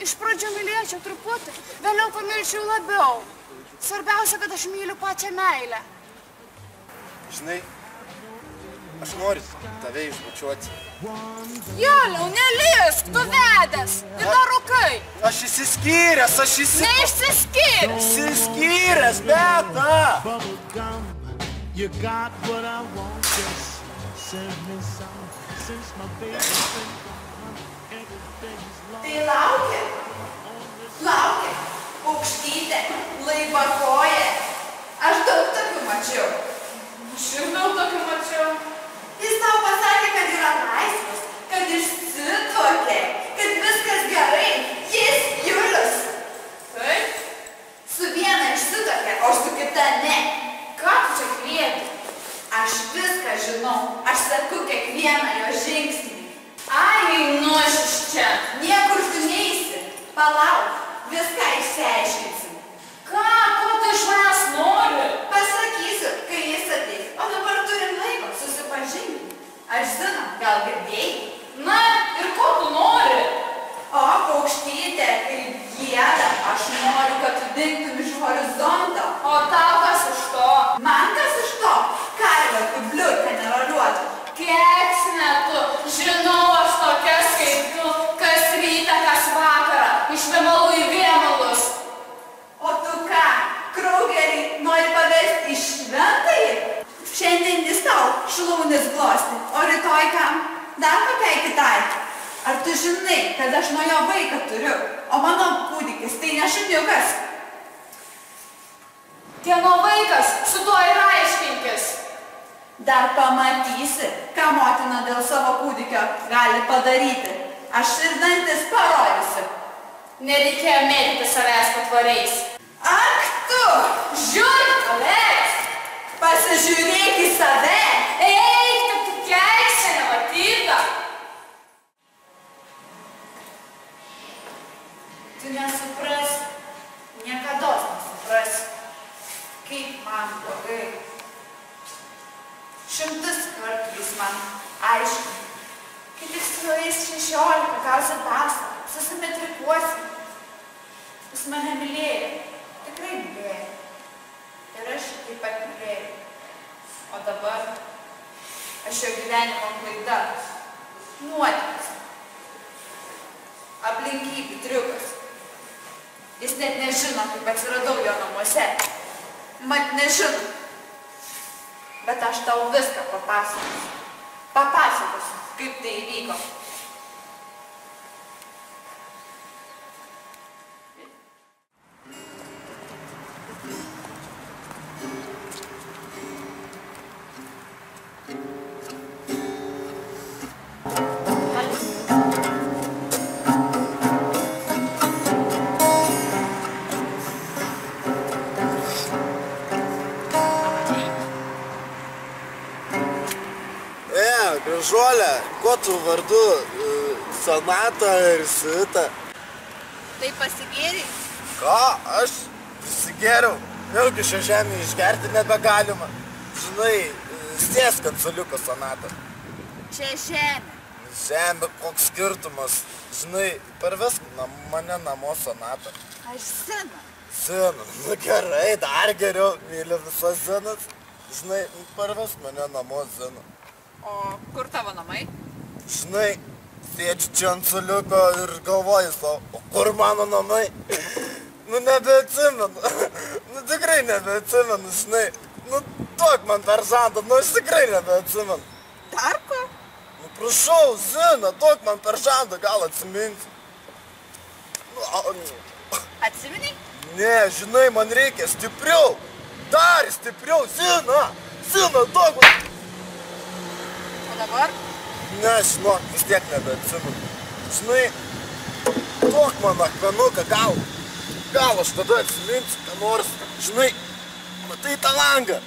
iš pradžių mylėčiau truputį, vėliau pamilčiau labiau. Svarbiausia, kad aš myliu pačią meilę. Žinai, aš noriu tave išbučiuoti. Juliau, nelysk, tu vedęs, ir dar rūkai. Aš išsiskyręs, Neišsiskyręs. Išsiskyręs, Beta! You got what I want, just send me some, since my baby's been gone, everything's lost. Tai laukia, paukštytė, laivakoja. Aš daug tokių mačiau. Aš ir daug tokių mačiau. Jis tau pasakė, kad yra laisvas, kad išsituokė, kad viskas gerai. Jis Julius. Taip? Su viena išsituokė, o su kita ne. Ką tu čia kvieti? Aš viską žinau, aš seku kiekvieną jo žingsnį. Ai, einu aš iš čia. Niekur tu neisi. Palauk, viską išsiaiškinsim. Ką? Ko tu iš manęs nori? Pasakysiu, kai jis ateis. O dabar turim laiko susipažinti. Aš žinau, gal girdėjai? Na, ir ko tu nori? O, paukštytė, kaip gieda, aš noriu, kad tu dingtum iš horizonto. O tau kas iš to? Man kas iš to? Karvė, kaip bliutė neraliuotų. Keksne tu, žinau aš tokias kaip tu, kas rytą, kas vakarą, iš vėmalų į vėmalus. O tu ką, Kraugerį nori paversti į šventąjį? Šiandien jis tau šlaunis glosti, o rytoj kam? Dar kokiai kitai. Ar tu žinai, kad aš nuo jo vaiką turiu, o mano kūdikis tai ne šuniukas? Kieno vaikas, su tuo ir aiškinkis. Dar pamatysi, ką motina dėl savo kūdikio gali padaryti. Aš ir dantis parodysiu. Nereikėjo mėtyti savęs patvariais. Ak tu! Žiūrėk, Aleks! Pasižiūrėk į save! Eik, kad tu keiksi nematyta. Tu nesuprasi, niekados nesuprasi, kaip man blogai. 100 kartų jis man aiškina. Kai tik sueis 16, gausi pasą, susimetrikuosi. Jis mane mylėjo, tikrai mylėjo. Ir aš taip pat mylėjau. O dabar aš jo gyvenimo klaida, nuotykis, aplinkybių triukas. Jis net nežino, kaip atsiradau jo namuose. Mat nežino. Bet aš tau viską papasakosiu. Papasakosiu, kaip tai įvyko. Gražuolė, kuo tu vardu? Sonata ir Sita. Tai pasigėrei? Ką? Aš prisigėriau. Vėlgi šią žemę išgerti nebegalima. Žinai, sėsk ant suoliuko, Sonata. Čia žemė. Žemė, koks skirtumas. Žinai, parvesk mane namo, Sonata. Aš Zina. Zina, nu gerai, dar geriau. Myliu visas Zinas. Žinai, parvesk mane namo, Zina. O kur tavo namai? Žinai, sėdžiu čia ant suoliuko ir galvoju savo, o kur mano namai? Nu nebeatsimenu, nu tikrai nebeatsimenu, žinai. Nu duok man per žandą, nu aš tikrai nebeatsimenu. Dar ko? Nu prašau, Zina, duok man per žandą, gal atsiminsiu. Atsimeni? Ne, žinai, man reikia stipriau, dar stipriau, Zina, duok man. O dabar? Ne, žinok, vis tiek nebeatsimenu. Žinai, duok man akmenuką, gal aš tada atsiminsiu, ką nors. Žinai, matai tą langą.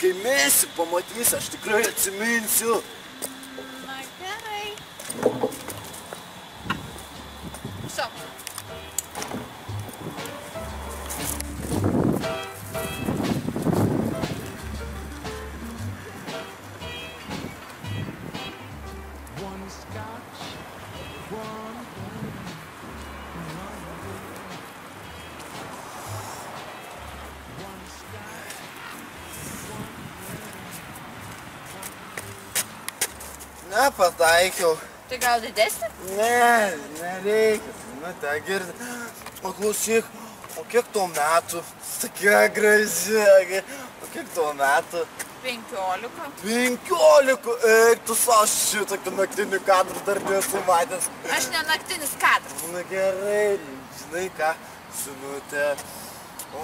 Kai mesi, pamatysi, aš tikrai atsiminsiu. Na gerai. So. One scotch, one Nepataikiau. Tai gal didesnė? Ne, nereikia. Nu, te girdi. O klausyk, o kiek tau metų? Tokia graži. O kiek tau metų? 15. 15? Eik, tu savo šitokį naktinį kadrą dar nesu matęs. Aš ne naktinis kadras. Na gerai, žinai ką, Sinutė. O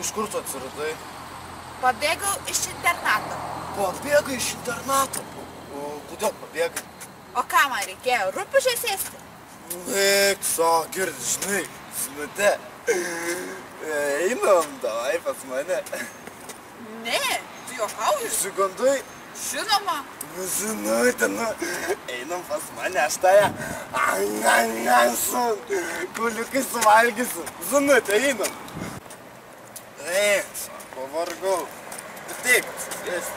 iš kur tu atsiradai? Pabėgau iš internato. Pabėgai iš internato? O kodėl pabėgai? O ką man reikėjo? Rūpiužės ėsti? Eik, savo, girdi, žinai, Sinutė. Einam, davai pas mane. Ne, tu juokauji? Išsigandai? Žinoma. Nu, Sinutė, nu, einam pas mane, aš tąją su kuliukai suvalgysiu. Sinutė, einam. Eik, pavargau. Ateik, atsisėsi.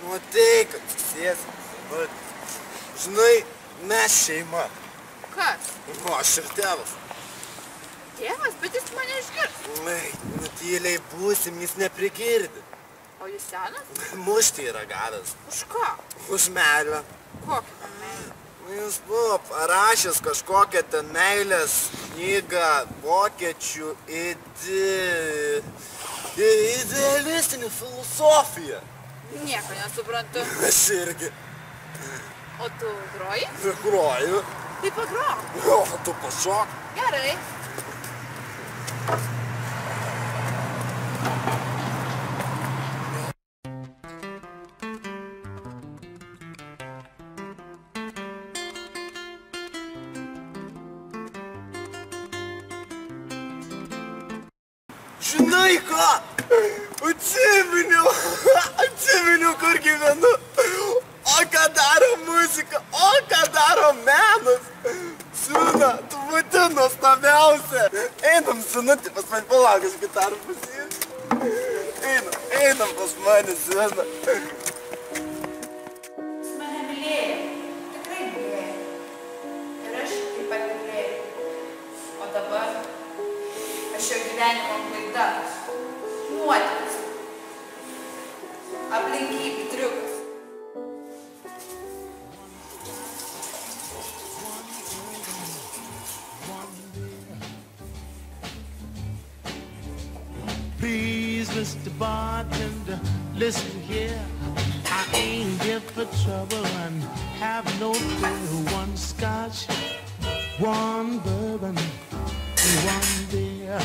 Nu, ateik, atsisėsi. Bet, žinai, mes šeima. Kas? Nu, aš ir tėvas. Tėvas, bet jis mane išgirs. Eik, nutyliai būsim, jis neprigirdi. O jis senas? Mušti yra gavęs. Už ką? Už meilę. Kokią meilę? Jis buvo parašęs kažkokią ten meilės knygą vokiečių idealistinį filosofiją. Nieko nesuprantu. Aš irgi. O tu groji? Groju. Tai pagrok. O, tu pašok. Gerai. Žinai ką? Atsiminiau, kur gyvenu. O ką daro muzika, o ką daro menas. Sina, tu būti nuostabiausia. Einam, Sinutė, pas mane palauk, aš gitarą pasiimsiu. Einam pas mane, Sina. Jis mane mylėjo. Tikrai mylėjo. Ir aš taip pat mylėjau. O dabar aš jo gyvenimo klaida. Nuotykis. Aplinkybių triukas. Please, Mr. Bartender, listen here. I ain't here for trouble and have no fear. One scotch, one bourbon, one beer.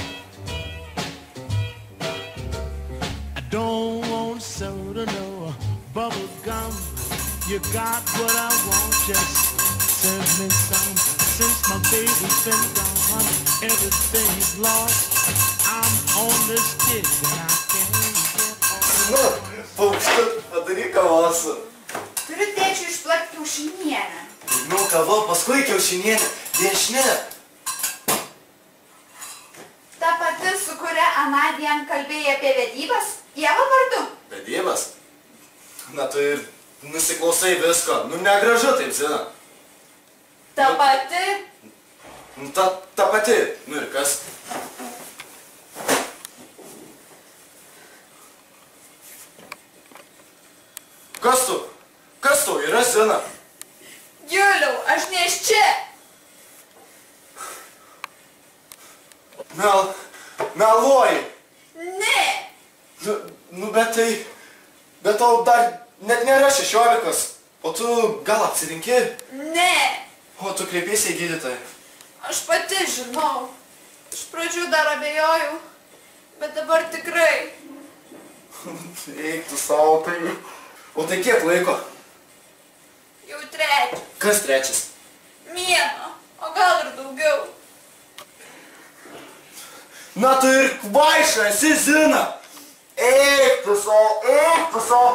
I don't want soda, no bubble gum. You got what I want, just serve me some. Since my baby's been gone, everything's lost. I'm on this kick and I can't get off. Nu, paukštu, padaryk kavos. Turiu tėčiui išplakti kiaušinienę. Nu, kava, paskui kiaušinienė. Viešne. Ta pati, su kuria anądien kalbėjai apie vedybas, Ieva vardu. Vedybas? Na, tu ir nusiklausai visko. Nu, negražu taip, Zina. Ta pati. Nu, ta pati. Nu ir kas? Kas tu? Kas tu yra, Zina? Aš neščia. Meluoji. Ne. Bet tau dar net nėra 16, o tu gal apsirinki? Ne. O tu kreipiesi į gydytoją? Aš pati žinau. Iš pradžių dar abejojau, bet dabar tikrai. Eik tu savo, tai... O tai kiek laiko? Jau 3. Kas 3? Mėnuo, o gal ir daugiau. Na tu ir kvaiša esi, Zina! Eik tu savo!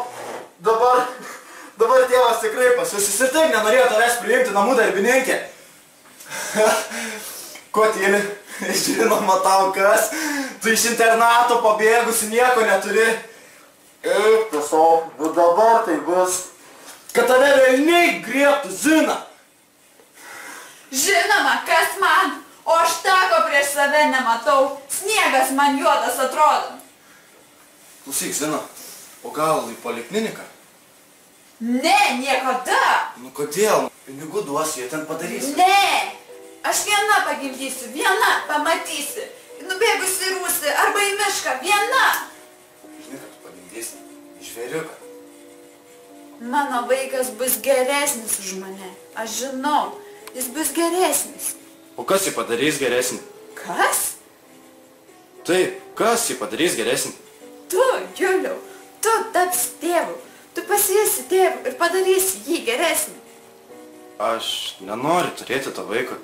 Dabar tėvas tikrai pasiusis ir taip nenorėjo tavęs priimti namų darbininkė. Ko tyli? Žinoma tau kas? Tu iš internato pabėgusi nieko neturi. Eik tu savo, bet dabar tai bus. Kad tave velniai griebtų, Zina! Žinoma, kas man? O aš tako prieš save nematau. Sniegas man juodas atrodo. Klausyk, Zina, o gal į polikliniką? Ne, niekada. Nu kodėl? Pinigų duosiu, jie ten padarys. Ne. Aš viena pagimdysiu, viena pamatysi. Nubėgusi į rūsį arba į mišką, viena. Žinai, kad tu pagimdysi į žvėriuką. Mano vaikas bus geresnis už mane. Aš žinau, jis bus geresnis. O kas jį padarys geresnį? Kas? Taip, kas jį padarys geresnį? Tu, Juliau, tu tapsi tėvu. Tu pasiesi tėvu ir padarysi jį geresnį. Aš nenoriu turėti to vaiko.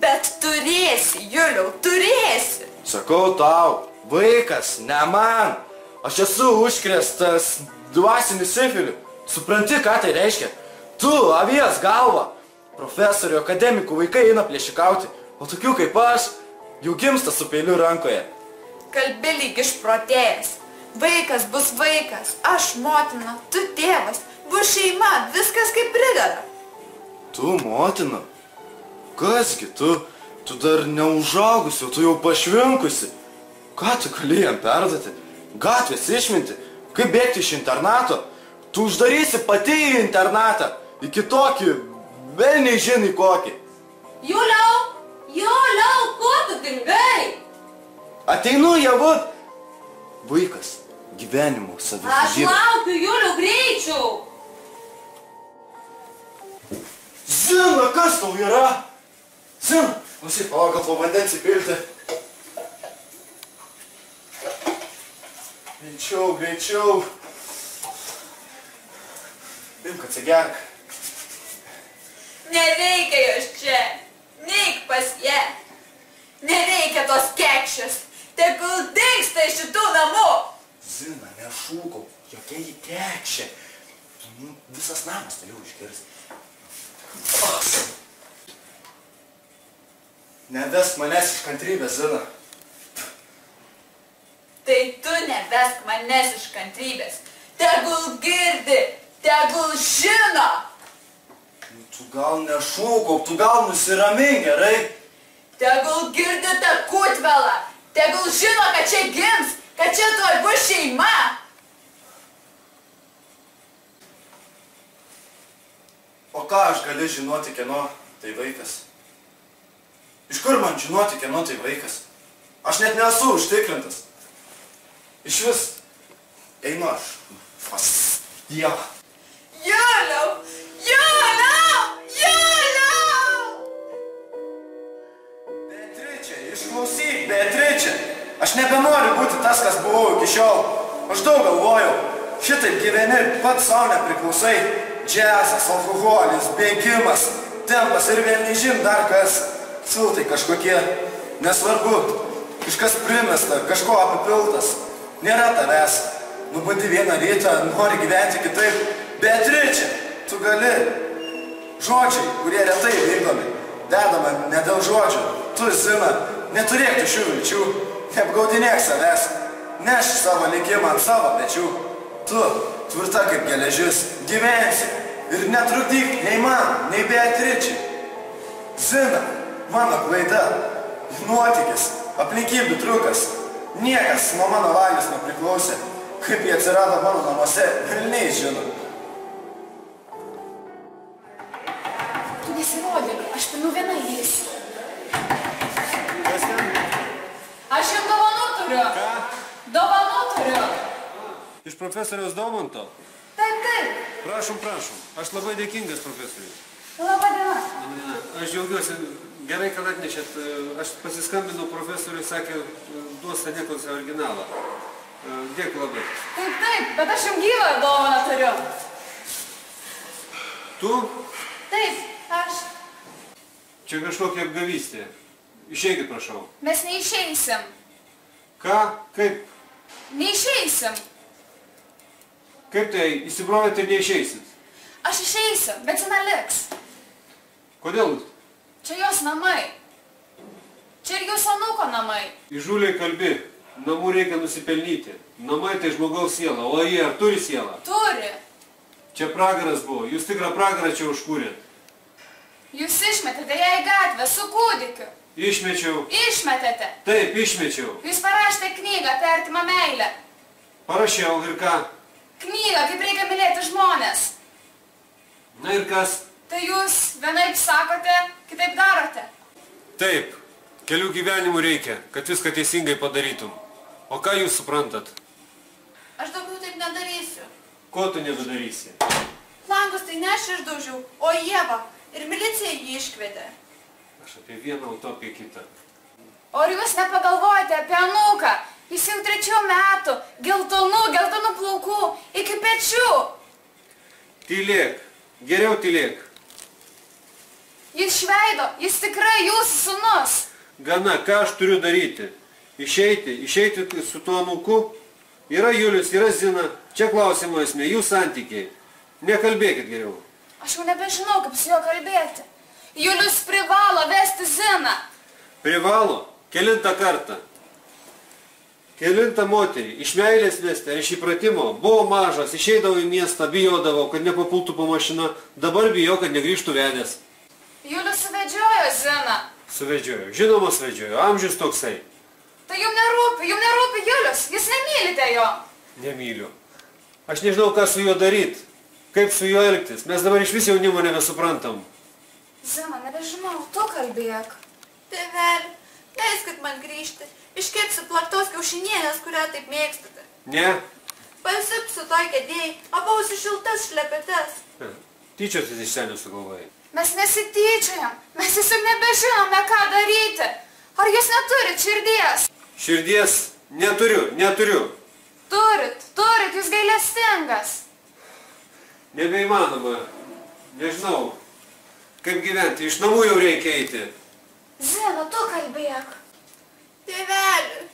Bet turėsi, Juliau, turėsi. Sakau tau, vaikas, ne man. Aš esu užkrėstas dvasiniu sifiliu. Supranti, ką tai reiškia? Tu, avies galva. Profesorių, akademikų vaikai eina plėšikauti, o tokių kaip aš jau gimsta su peiliu rankoje. Kalbi lyg išprotėjęs. Vaikas bus vaikas, aš motina, tu tėvas, bus šeima, viskas kaip pridara. Tu motina? Kasgi tu? Tu dar neužaugusi, tu jau pašvinkusi. Ką tu gali jam perduoti? Gatvės išminti? Kaip bėgti iš internato? Tu uždarysi pati į internatą, į kitokį, velniai žinai kokį. Juliau, ko tu dingai? Ateinu, javut. Vaikas, gyvenimo savižudybė. Aš laukiu, Juliau, greičiau. Zina, kas tau yra? Zina, klausyk, palauk, gal to vandens įpilti. Greičiau. Imk, atsigerk. Nereikia jos čia. Neik pas ją. Nereikia tos kekšės. Tegul dingsta iš šitų namų. Zina, nešūkau. Jokia jį kekšė. Visas namas tai jau išgirs. Nevesk manęs iš kantrybės, Zina. Tai tu nevesk manęs iš kantrybės. Tegul girdi, tegul žino. Tu gal nešūkau, tu gal nusiramink, gerai? Tegul girdi tą kutvelą. Tegul žino, kad čia gims, kad čia tuoj bus šeima. O ką aš galiu žinoti, kieno tai vaikas? Iš kur man žinoti, kieno tai vaikas? Aš net nesu užtikrintas. Iš vis einu aš. Pas Dievą. Juliau! Beatričė, išklausyk, Beatričė. Aš nebenoriu būti tas, kas buvau iki šiol. Aš daug galvojau. Šitaip gyveni, pats savo nepriklausai. Džiazas, alkoholis, bėgimas, tempas ir vėl nežin dar kas. Filtai kažkokie. Nesvarbu. Kažkas primesta, kažko apipiltas. Nėra tavęs. Nubundi vieną rytą, nori gyventi kitaip. Beatričė, tu gali. Žodžiai, kurie retai vykdomi. Dedama ne dėl žodžių. Tu, Zina, neturėk tuščių vilčių. Neapgaudinėk savęs. Neš savo likimą ant savo pečių. Tu, tvirta kaip geležis, gyvensi. Ir netrukdyk nei man, nei Beatričė. Zina, mano klaida. Nuotykis, aplinkybių trukas. Niekas nuo mano valios nepriklausė. Kaip jie atsirado mano namuose, velniai žino. Tu Pasirodyk, aš pinu viena jais. Kas ten? Aš jums dovanų turiu. Ką? Dovanų turiu. Iš profesoriaus Domanto? Taip, taip. Prašom, prašom. Aš labai dėkingas profesoriui. Labą dieną. Aš džiaugiuosi, gerai, kad atnešėt. Aš pasiskambinau profesoriui, sakė, duos Anekos originalą. Dėkui labai. Taip, taip, bet aš jums gyvą dovaną turiu. Tu? Taip, aš. Čia kažkokia apgavystė. Išeikit, prašau. Mes neišeisim. Ką? Kaip? Neišeisim. Kaip tai? Įsibrovėt ir neišeisit? Aš išeisiu, bet Zina liks. Kodėl? Čia jos namai. Čia ir jūsų anūko namai. Įžūliai kalbi. Namų reikia nusipelnyti. Namai tai žmogaus siela. O jie ar turi sielą? Turi. Čia pragaras buvo. Jūs tikrą pragarą čia užkūrėt. Jūs išmetėte ją į gatvę su kūdikiu. Išmečiau. Išmetėte. Taip, išmečiau. Jūs parašėte knygą apie artimą meilę. Parašiau ir ką? Knygą, kaip reikia mylėti žmonės. Na ir kas? Tai jūs vienaip sakote, kitaip darote. Taip. Kelių gyvenimų reikia, kad viską teisingai padarytum. O ką jūs suprantat? Aš daugiau taip nedarysiu. Ko tu nebedarysi? Langus tai ne aš išdaužiau, o Ieva. Ir milicija jį iškvietė. Aš apie vieną, o tu apie kitą. O ar jūs nepagalvojate apie anūką? Jis jau 3 metų, geltonų plaukų, iki pečių. Tylėk. Geriau tylėk. Jis šveido, jis tikrai jūsų sūnus. Gana, ką aš turiu daryti? Išeiti su tuo anūku? Yra Julius, yra Zina. Čia klausimo esmė, jų santykiai. Nekalbėkit geriau. Aš jau nebežinau, kaip su juo kalbėti. Julius privalo vesti Ziną. Privalo? Kelintą kartą? Kelintą moterį? Iš meilės vesti ar iš įpratimo? Buvo mažas, išeidavo į miestą, bijodavo, kad nepapultų po mašiną. Dabar bijo, kad negrįžtų vedęs. Julius suvedžiojo Ziną. Suvedžiojo. Žinoma, suvedžiojo. Amžius toksai. Tai jums nerūpi Julius. Jūs nemylite jo. Nemyliu. Aš nežinau, ką su juo daryti. Kaip su juo elgtis. Mes dabar iš vis jaunimo nebesuprantam. Zina, nebežinau, tu kalbėk. Tėveli, leiskit man grįžti. Iškepsiu plaktos kiaušinienės, kurią taip mėgstate. Ne. Pasipsiu toj kėdėjai, apausiu šiltas šlepetes. Tyčiotis iš senio sugalvojai. Mes nesityčiojam. Mes tiesiog nebežinome, ką daryti. Ar jūs neturit širdies? Širdies neturiu. Turit, jūs gailestingas. Nebeįmanoma. Nežinau, kaip gyventi. Iš namų jau reikia eiti. Zina, tu kalbėk. Tėveli.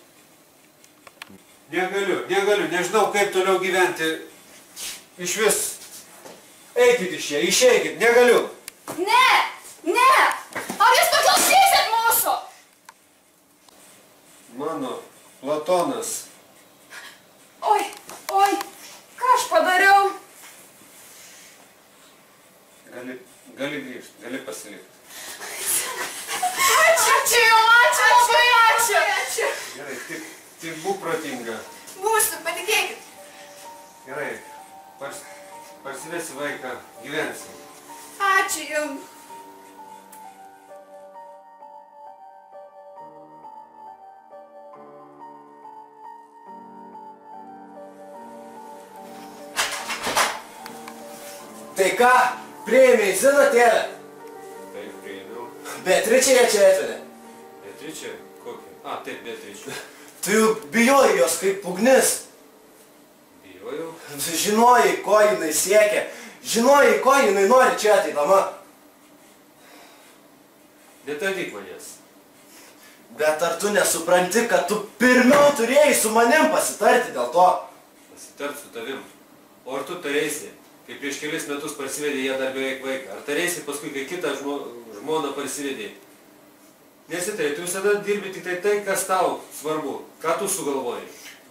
Negaliu. Nežinau, kaip toliau gyventi. Iš vis. Eikit iš čia, išeikit. Negaliu. Ne. Ar jūs paklausysit mūsų? Mano Platonas. Oi, ką aš padariau? Gali grįžti, gali pasilikti. Ačiū jums, labai ačiū. Gerai, tik būk protinga. Būsiu, patikėkit. Gerai, parsivesi vaiką, gyvensim. Ačiū jums. Tai ką, priėmė Ziną, tėve? Taip, priėmiau. Beatričė ją čia atvedė. Beatričė? Kokia? Taip, Beatričė. Tu jau bijojai jos kaip ugnis. Bijojau? Žinojai, ko jinai siekia. Žinojai, ko jinai nori čia ateidama. Netardyk manęs. Bet ar tu nesupranti, kad tu pirmiau turėjai su manim pasitarti dėl to? Pasitart su tavim. O ar tu tarėsi, kai prieš kelis metus parsivedė ją dar beveik vaiką? Ar tarėsi paskui, kai kitą žmoną parsivedė? Nesitarė, tu visada dirbi tik tai, kas tau svarbu, ką tu sugalvoji.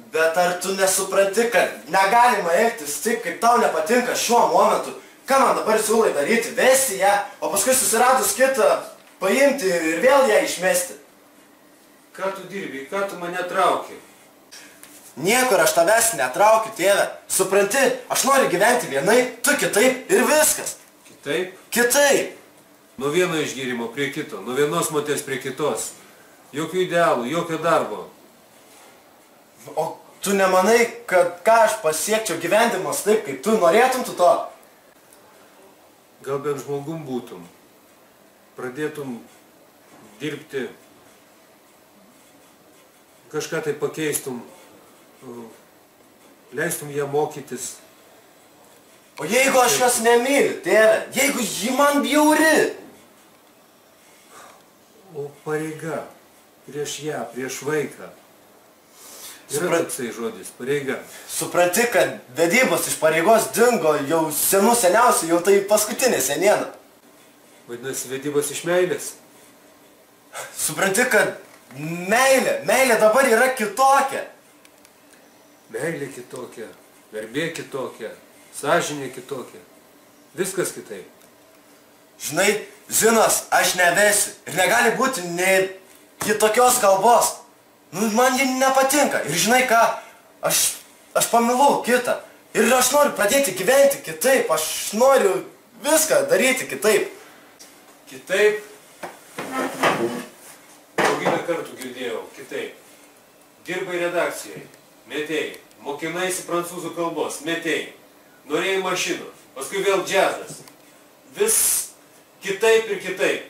Bet ar tu nesupranti, kad negalima elgtis taip, kaip tau nepatinka šiuo momentu? Ką man dabar siūlai daryti? Vesti ją, o paskui susiradus kitą, paimti ir vėl ją išmesti? Ką tu dirbi, ką tu mane trauki? Niekur aš tavęs netraukiu, tėve. Supranti, aš noriu gyventi vienaip, tu kitaip ir viskas. Kitaip? Kitaip. Nuo vieno išgėrimo prie kito, nuo vienos moters prie kitos. Jokių idealų, jokio darbo. O tu nemanai, kad ką aš pasiekčiau gyvendamas taip, kaip tu norėtum tu to? Gal bent žmogum būtum. Pradėtum dirbti, kažką tai pakeistum, leistum ją mokytis. O jeigu aš jos nemyliu, tėve, jeigu ji man bjauri? O pareiga prieš ją, prieš vaiką. Yra toksai žodis, pareiga. Supranti, kad vedybos iš pareigos dingo jau seniausiai, jau tai paskutinė seniena. Vadinasi, vedybos iš meilės. Supranti, kad meilė dabar yra kitokia. Meilė kitokia, garbė kitokia, sąžinė kitokia. Viskas kitaip. Žinai, Zinos, aš nevesiu. Ir negali būti nei kitokios kalbos. Nu, man ji nepatinka. Ir žinai ką, aš pamilau kitą. Ir aš noriu pradėti gyventi kitaip. Aš noriu viską daryti kitaip. Kitaip? Daugybę kartų girdėjau, kitaip. Dirbai redakcijai, metėjai. Mokinaisi prancūzų kalbos, metėjai. Norėjai mašinų, paskui vėl džiazas. Vis kitaip ir kitaip.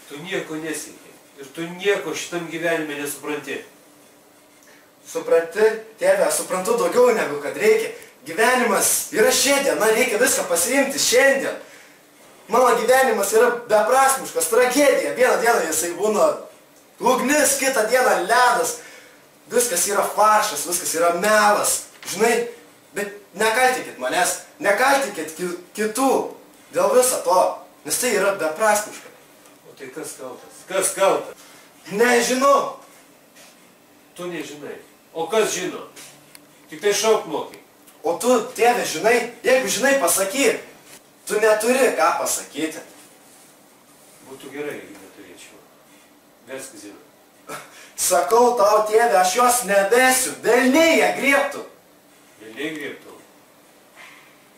Tu nieko nesieki. Ir tu nieko šitam gyvenime nesupranti. Supranti, tėve, aš suprantu daugiau negu kad reikia. Gyvenimas yra šiandien, reikia viską pasiimti šiandien. Mano gyvenimas yra beprasmiškas, tragedija. Vieną dieną jisai būna ugnis, kitą dieną ledas. Viskas yra faršas, viskas yra melas. Žinai, bet nekaltikit manęs, nekaltikit kitų dėl viso to, nes tai yra beprasmiška. O tai kas kaltas? Kas kaltas? Nežinau. Tu nežinai. O kas žino? Tik tai šaukt mokai. O tu, tėve, žinai, jeigu žinai, pasakyk. Tu neturi ką pasakyti. Būtų gerai, jeigu neturėčiau. Vesk Ziną. Sakau tau, tėve, aš jos nevesiu. Velniai ją griebtų. Velniai griebtų.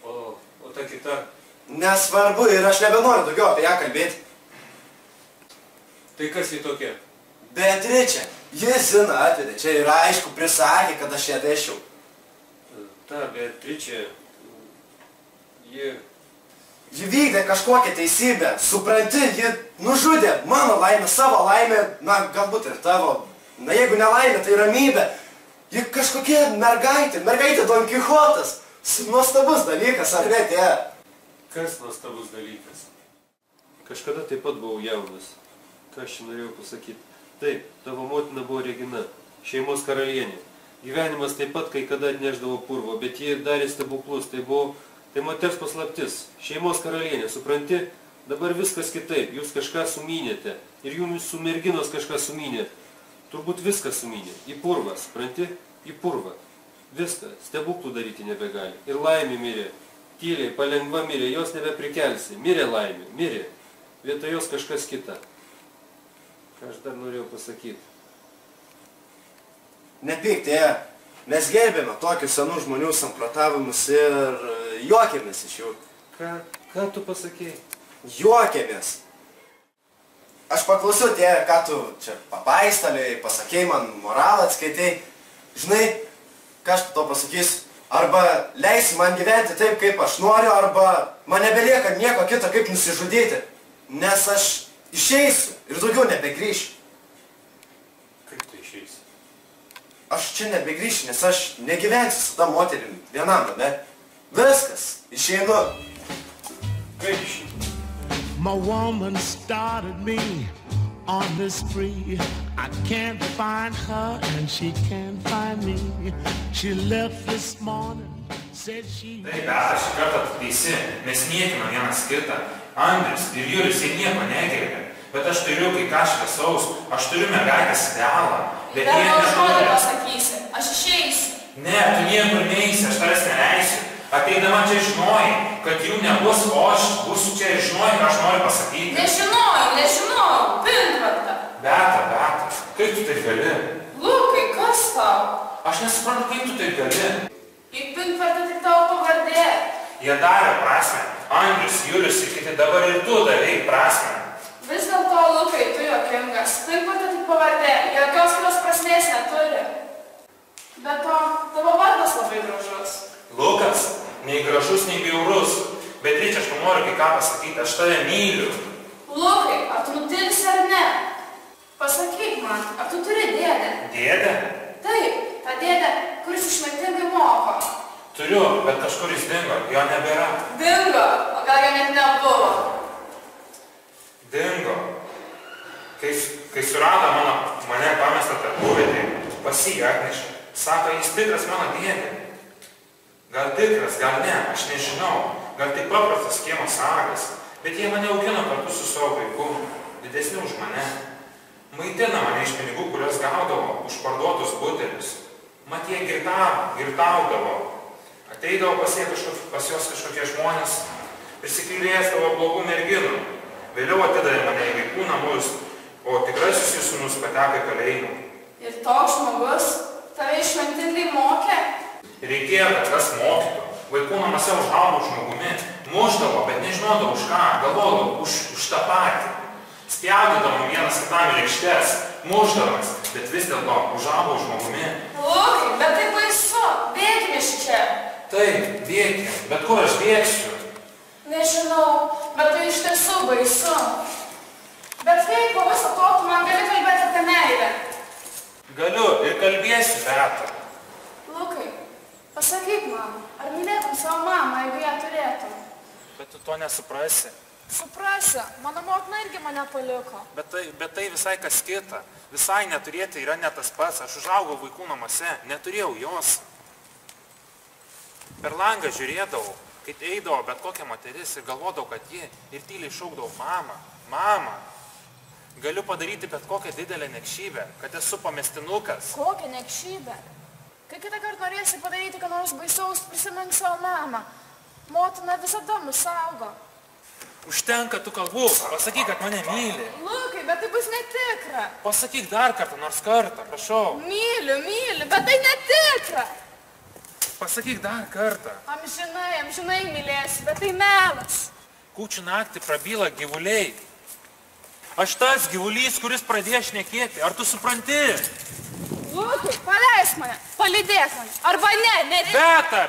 O ta kita? Nesvarbu ir aš nebenoriu daugiau apie ją kalbėti. Tai kas jį tokia? Beatričė. Ji Ziną atvedė čia ir aišku prisakė, kad aš ją vešiau. Ta Beatričė, ji vykdė kažkokią teisybę. Supranti, ji nužudė mano laimę, savo laimę, na galbūt ir tavo. Na jeigu nelaimė, tai ramybė. Ji kažkokia mergaitė Don Kichotas. Nuostabus dalykas, ar ne, tėve? Kas nuostabus dalykas? Kažkada taip pat buvau jaunas. Ką aš norėjau pasakyti? Taip, tavo motina buvo Regina, šeimos karalienė. Gyvenimas taip pat kai kada atnešdavo purvo, bet ji darė stebuklus. Tai moters paslaptis, šeimos karalienė, supranti? Dabar viskas kitaip, jūs kažką sumynėte. Ir jums su merginos kažką sumynė. Turbūt viskas sumynė. Į purvą, supranti? Į purvą. Viską, stebuklų daryti nebegali. Ir laimė mirė. Tyliai, palengva mirė, jos nebeprikelsi. Mirė laimė, mirė. Vietoj jos kažkas kita. Ką aš dar norėjau pasakyti? Nepyk, tėve. Mes gerbėme tokius senų žmonių samprotavimus ir juokėmės iš jų. Ką tu pasakėjai? Juokėmės. Aš paklausiau, tėve, ką tu čia papaistaliai, pasakėjai man moralą atskaitai. Žinai, ką aš to pasakysiu? Arba leisi man gyventi taip, kaip aš noriu, arba man nebelieka nieko kito, kaip nusižudyti. Nes aš išeisiu ir daugiau nebegrįšiu. Kaip tu išeisi? Aš čia nebegrįšiu, nes aš negyvensiu su ta moterim vienam name. Viskas, išeinu. Kaip išeini? My woman started me on this spree. I can't find her and she can't find me. She left this morning, said she... Taip, aš kartą teisi, mes niekinam vienas kitą. Andrius ir Julius, jie nieko negerbė. Bet aš turiu kai ką šviesaus, aš turiu mergaitės idealą. Bet jie žodį neturi. pasakysi, aš išeisiu. Ne, tu niekur neisi, aš tavęs neleisiu. Ateidama čia žinojai, kad jų nebus, o aš būsiu čia ir žinojai, ką aš noriu pasakyti. Nežinojau, Pintvarta. Beata, kaip tu taip gali? Lukai, kas tau? Aš nesuprantu, kaip tu taip gali. Juk Pintvarta tik tavo pavardė. Jie darė prasme. Andrius, Julius ir kiti dabar ir tu davėjai prasme. Vis dėlto, Lukai, tu juokingas. Taip pat tik pavardė, jokios kitos prasmės neturi. Be to, tavo vardas labai gražus. Lukas, nei gražus, nei bjaurus. Beatričė, aš noriu kai ką pasakyti, aš tave myliu. Lukai, ar tu nutilsi ar ne? Pasakyk man, ar tu turi dėdę? Dėdę? Taip, tą dėdę, kuris išmintingai moko. Turiu, bet kažkur jis dingo, jo nebėra. Dingo, o gal jo net nebuvo? Dingo. Kai surado mane pamestą tarpuvietį, pas jį atnešė. Sako, jis tikras mano dėdė. Gal tikras, gal ne, aš nežinau. Gal tai paprastas kiemo sargas. Bet jie mane augino kartu su savo vaiku, didesni už mane. Maitina mane iš pinigų, kurios gaudavo už parduotus butelius. Mat jie girtaudavo. Ateidavo pas juos kažkokie žmonės, prisikliesdavo blogų merginų. Vėliau atidavė mane į vaikų namus, o tikrasis jų sūnus pateko į kalėjimą. Ir toks žmogus tave išmintingai mokė? Reikėjo, kad kas mokytų. Vaikų namuose užaugau žmogumi, mušdavo, bet nežinodavo už ką, galvodavo už tą patį. Spjaudydavom vienas kitam į lėkštes, mušdamas, bet vis dėlto užaugau žmogumi. Lukai, bet tai baisu, bėgim iš čia. Taip, bėgim, bet kur aš bėgsiu? Nežinau, bet tai iš tiesų baisu. Bet kaip po viso to tu man gali kalbėti apie meilę? Galiu ir kalbėsiu, Beata. Lukai, pasakyk man, ar mylėtum savo mamą, jeigu ją turėtum? Bet tu to nesuprasi. Suprasiu, mano motina irgi mane paliko. Bet tai visai kas kita. Visai neturėti yra ne tas pats. Aš užaugau vaikų namuose, neturėjau jos. Per langą žiūrėdavau, kai eidavo bet kokia moteris ir galvodavau, kad ji ir tyliai šaukdavau mamą, mamą. Galiu padaryti bet kokią didelę niekšybę, kad esu pamestinukas. Kokią niekšybę? Kai kitą kartą norėsi padaryti, ką nors baisaus, prisimink savo mamą. Motina visada mus saugo. Užtenka tų kalbų, pasakyk, kad mane myli. Lukai, bet tai bus netikra. Pasakyk dar kartą, nors kartą, prašau. Myliu, bet tai netikra. Pasakyk dar kartą. Amžinai mylėsi, bet tai melas. Kūčių naktį prabyla gyvuliai. Aš tas gyvulys, kuris pradėjo šnekėti. Ar tu supranti? Lukai, paleisk mane, palydėk mane. Arba ne.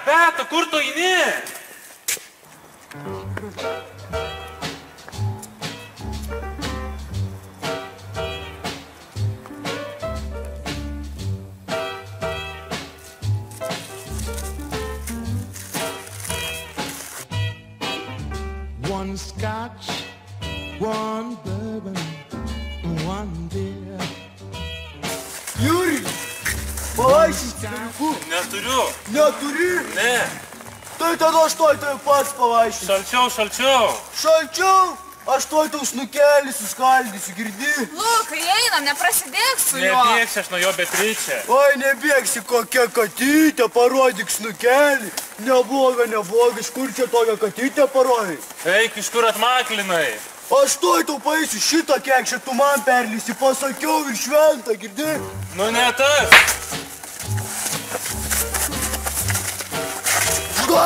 Beata, kur tu eini? One scotch, one bourbon, one beer. Jūri, pavaišinti pinigų. Neturiu. Neturi? Ne. Tai tada aš toj tai pats pavaišinti. Šalčiau. Šalčiau? Aš toj tau snukelį suskaldysiu, girdi? Lukai, einam, neprasidėk su juo. Nebėgsi aš nuo jo, Beatričė. Oi, nebėgsi, kokia katytė, parodyk snukelį. Nebloga, iš kur čia tokią katytę parodai? Eik, iš kur atmaklinai? Aš toj tau paėsiu šitą kekšę, tu man perlysi, pasakiau ir šventą, girdi? Nu ne tas.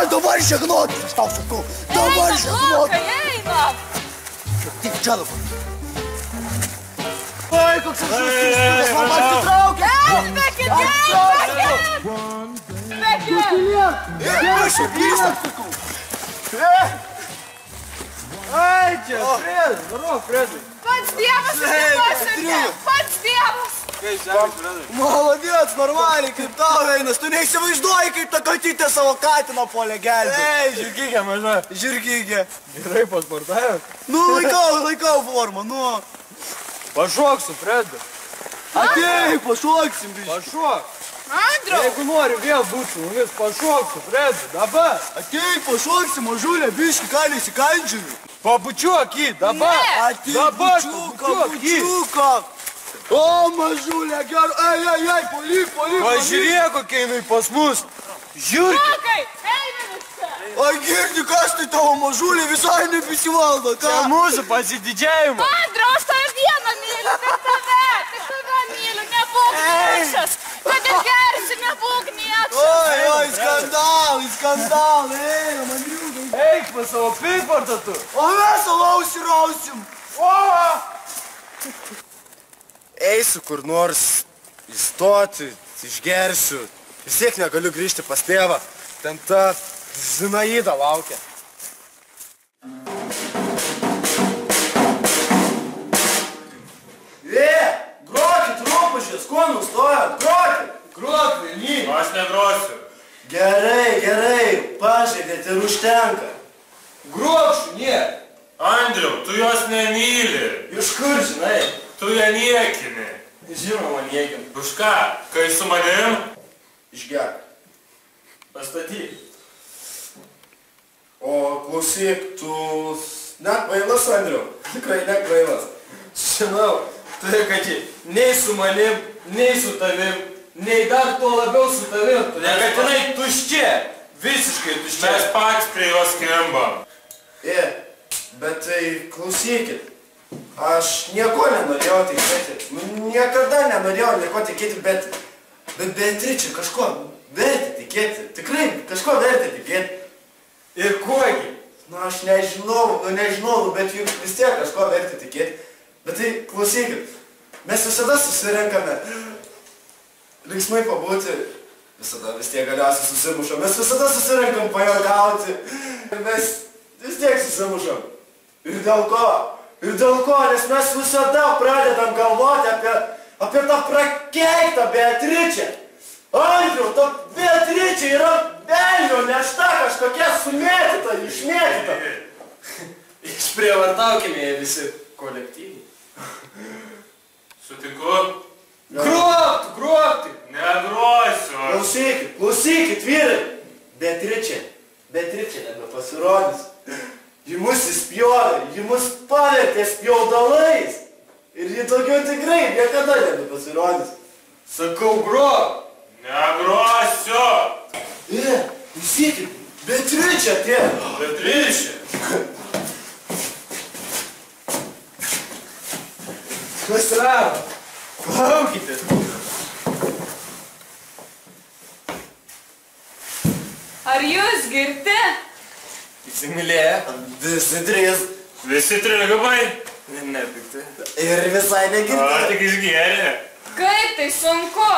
Dabar žegnot, aš tau sakau. Dabar žegnot. Lukai, einam. Tik čia dabar. Oi, koks aš užsiškimas, man atsitraukia. Gelbėkit. Aš įvystą, sakau. Ai, čia, Fredas, varok, Fredai. Pats Dievas įsivaizduoja, pats Dievas. Kaip žemės, Fredai? Maladėts, normaliai, kaip tau einas. Tu neįsivaizduoji, kaip ta katytė savo katiną polė gelbė. Ei, žirgykė maža. Žirgykė. Gerai pasportavęs? Nu, laikau formą, nu. Pašoksiu, Fredai. Atei, pašoksim, biškai. Pašok. Andriau. Jeigu nori vėl būti su mumis, pašoksiu, Fredai, dabar. Atei, pašoksim, mažulė, biškai, ką nesikandžiami. Pabučiuok jį, dabar. Ne. Atei, pabučiuką. O, mažulė, gerai, ei, polyk. Pažiūrėk, kokia jinai pas mus. Žiūrėk. Lukai, einam iš čia. Ai, girdi, kas tai tavo mažulė visai nepasivaldo, ką? Čia mūsų pasididžiavimo. Andriau, aš tave vieną myliu, tik tave myliu, nebūk niekšas. Kad ir gersi, nebūk niekšas. Oi, skandalai, einam, Andriukai, Eik pas savo pikvartą tu. O mes alaus rausim. O! Eisiu kur nors įstoti, išgersiu. Vis tiek negaliu grįžti pas tėvą. Ten ta Zinaida laukia. Grokit, rūpušės, ko nustojat? Grokit! Grok, velny! Aš negrosiu. Gerai, pažaidėt ir užtenka. Grok, šunie! Andriau, tu jos nemyli. Iš kur, žinai? Tu ją niekini. Žinoma, niekini. Už ką? Kai su manim? Išgerk. Pastatyk. O klausyk, tu nekvailas, Andriau. Tikrai nekvailas. Žinau, tu kad nei su manim, nei su tavim, nei dar tuo labiau su tavim. Nekatinai tuščia. Visiškai tuščia. Mes patys prie jos kimbam. Bet tai klausykit. Aš nieko nenorėjau tikėti. Niekada nenorėjau nieko tikėti, bet Beatričė kažko vertė tikėti. Tikrai kažko vertė tikėti. Ir kuogi? Aš nežinau, bet juk vis tiek kažko vertė tikėti. Bet tai klausykit, mes visada susirenkame linksmai pabūti. Visada vis tiek galiausiai susimušam. Mes visada susirenkam pajuokauti. Mes vis tiek susimušam. Ir dėl ko? Nes mes visada pradedam galvoti apie tą prakeiktą Beatričę. Andriau, ta Beatričė yra velnio nešta kažkokia sumėtyta, išmėtyta. Išprievartaukime ją visi kolektyviai. Sutinku? Gruokti! Negrosiu. Klausykit, vyrai. Beatričė nebepasirodys. Ji mus įspjovė, ji mus pavertė spjaudalais. Ir ji daugiau tikrai niekada nebepasirodys. Sakau, grok! Negrosiu. Klausykit, Beatričė atėjo. Beatričė. Kas rado? Plaukite. Ar jūs girti? Įsimylėję? Visi trigubai? Nepikti. Ir visai negirti. Tik išgėrė. Kaip tai sunku?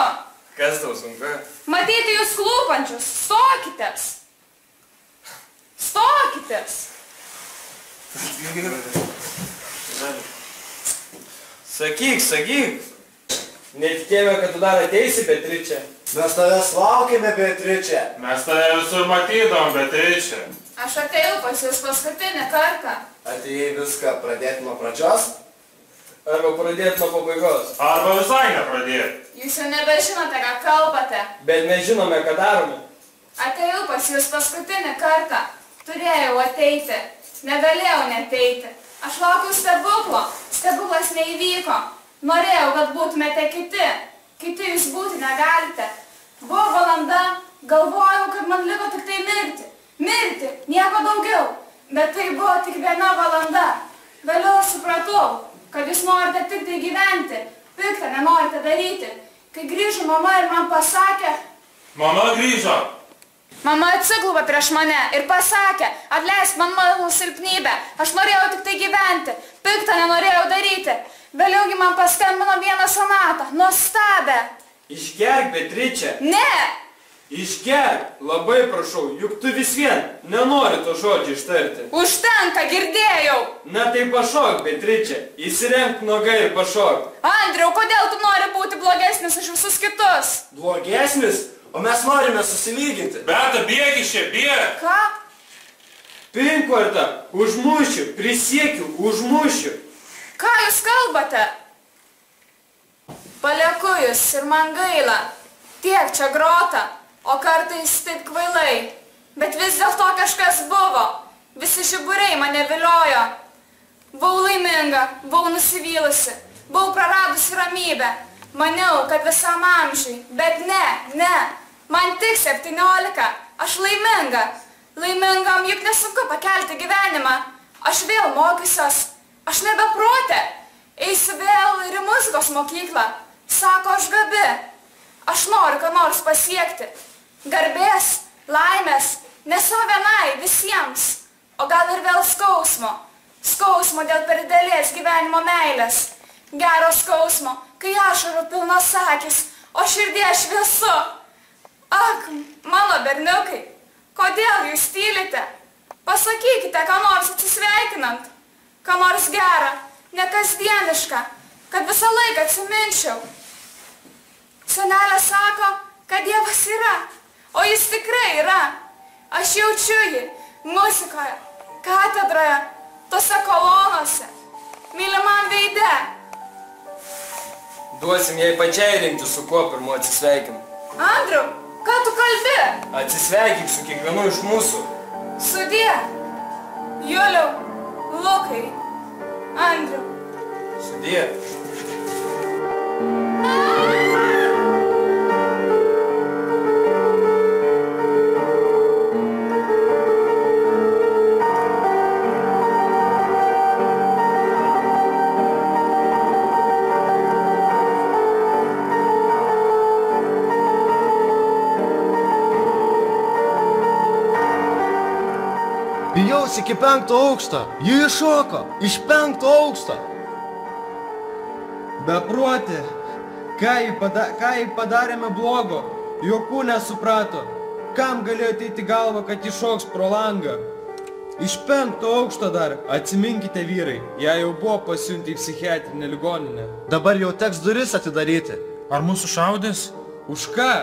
Kas tau sunku? Matyti jūs klūpančius. Stokitės. Sakyk. Netikėjome, kad tu dar ateisi, Beatričė. Mes tavęs laukime, Beatričė. Mes tave visur matydom, Beatričė. Aš atėjau pas jūs paskutinį kartą. Atėjai viską pradėti nuo pradžios? Arba pradėti nuo pabaigos. Arba visai nepradėti. Jūs jau nebežinote, ką kalbate. Bet mes žinome, ką darome. Atėjau pas jūs paskutinį kartą. Turėjau ateiti. Negalėjau neteiti. Aš laukiau stebuklo. Stebuklas neįvyko. Norėjau, kad būtumėte kiti. Kiti jūs būti negalite. Buvo valanda. Galvojau, kad man liko tik tai mirti. Nieko daugiau. Bet tai buvo tik viena valanda. Vėliau supratau, kad jūs norite tik tai gyventi. Piktą nenorite daryti. Kai grįžo mama ir man pasakė... Mama grįžo. Mama atsiklaupė prieš mane ir pasakė, atleisk man mano silpnybę. Aš norėjau tik tai gyventi. Piktą nenorėjau daryti. Vėliaugi man paskambino vieną sonatą. Nuostabę. Išgerk, Beatričė. Ne! Išgerk, labai prašau, juk tu vis vien nenori to žodžio ištarti. Užtenka, girdėjau. Na tai pašok, Beatričė, įsirenk nuogai ir pašok. Andriau, kodėl tu nori būti blogesnis už visus kitus? Blogesnis? O mes norime susilyginti. Beata, bėgi čia, bėg. Ką? Pinkvartą, užmušiu, prisiekiu, užmušiu. Ką jūs kalbate? Palieku jūs ir man gaila. Tiek čia grota. O kartais taip kvailai. Bet vis dėlto kažkas buvo. Visi žiburiai mane viliojo. Buvau laiminga, buvau nusivylusi, buvau praradusi ramybę. Maniau, kad visam amžiui, bet ne. Man tik 17, aš laiminga. Laimingam juk nesunku pakelti gyvenimą. Aš vėl mokysiuos, aš nebeprotė. Eisiu vėl ir į muzikos mokyklą. Sako, aš gabi. Aš noriu ką nors pasiekti. Garbės, laimės, ne savo vienai, visiems. o gal ir vėl skausmo. Skausmo dėl per didelės gyvenimo meilės. Gero skausmo, kai ašarų pilnos akys, o širdie šviesu. Ak, mano berniukai, kodėl jūs tylite? Pasakykite, ką nors atsisveikinant. Ką nors gerą, nekasdienišką, kad visą laiką atsiminčiau. Senelė sako, kad Dievas yra, o jis tikrai yra. Aš jaučiu jį muzikoje, katedroje, tose kolonose, mylimam veide. Duosim jai pačiai rinkti, su kuo pirmu atsisveikim. Andriau, ką tu kalbi? Atsisveikink su kiekvienu iš mūsų. Sudie. Juliau, Lukai, Andriau. Sudie. Bijaus iki 5 aukšto. Ji iššoko iš 5 aukšto. Beprotė, ką jį padarėme blogo, jokų nesuprato. Kam galėjo ateiti galva, kad iššoks pro langą? Iš 5 aukšto dar, atsiminkite vyrai, ją jau buvo pasiunti į psichiatrinę ligoninę. Dabar jau teks duris atidaryti. Ar mūsų šaudės? Už ką?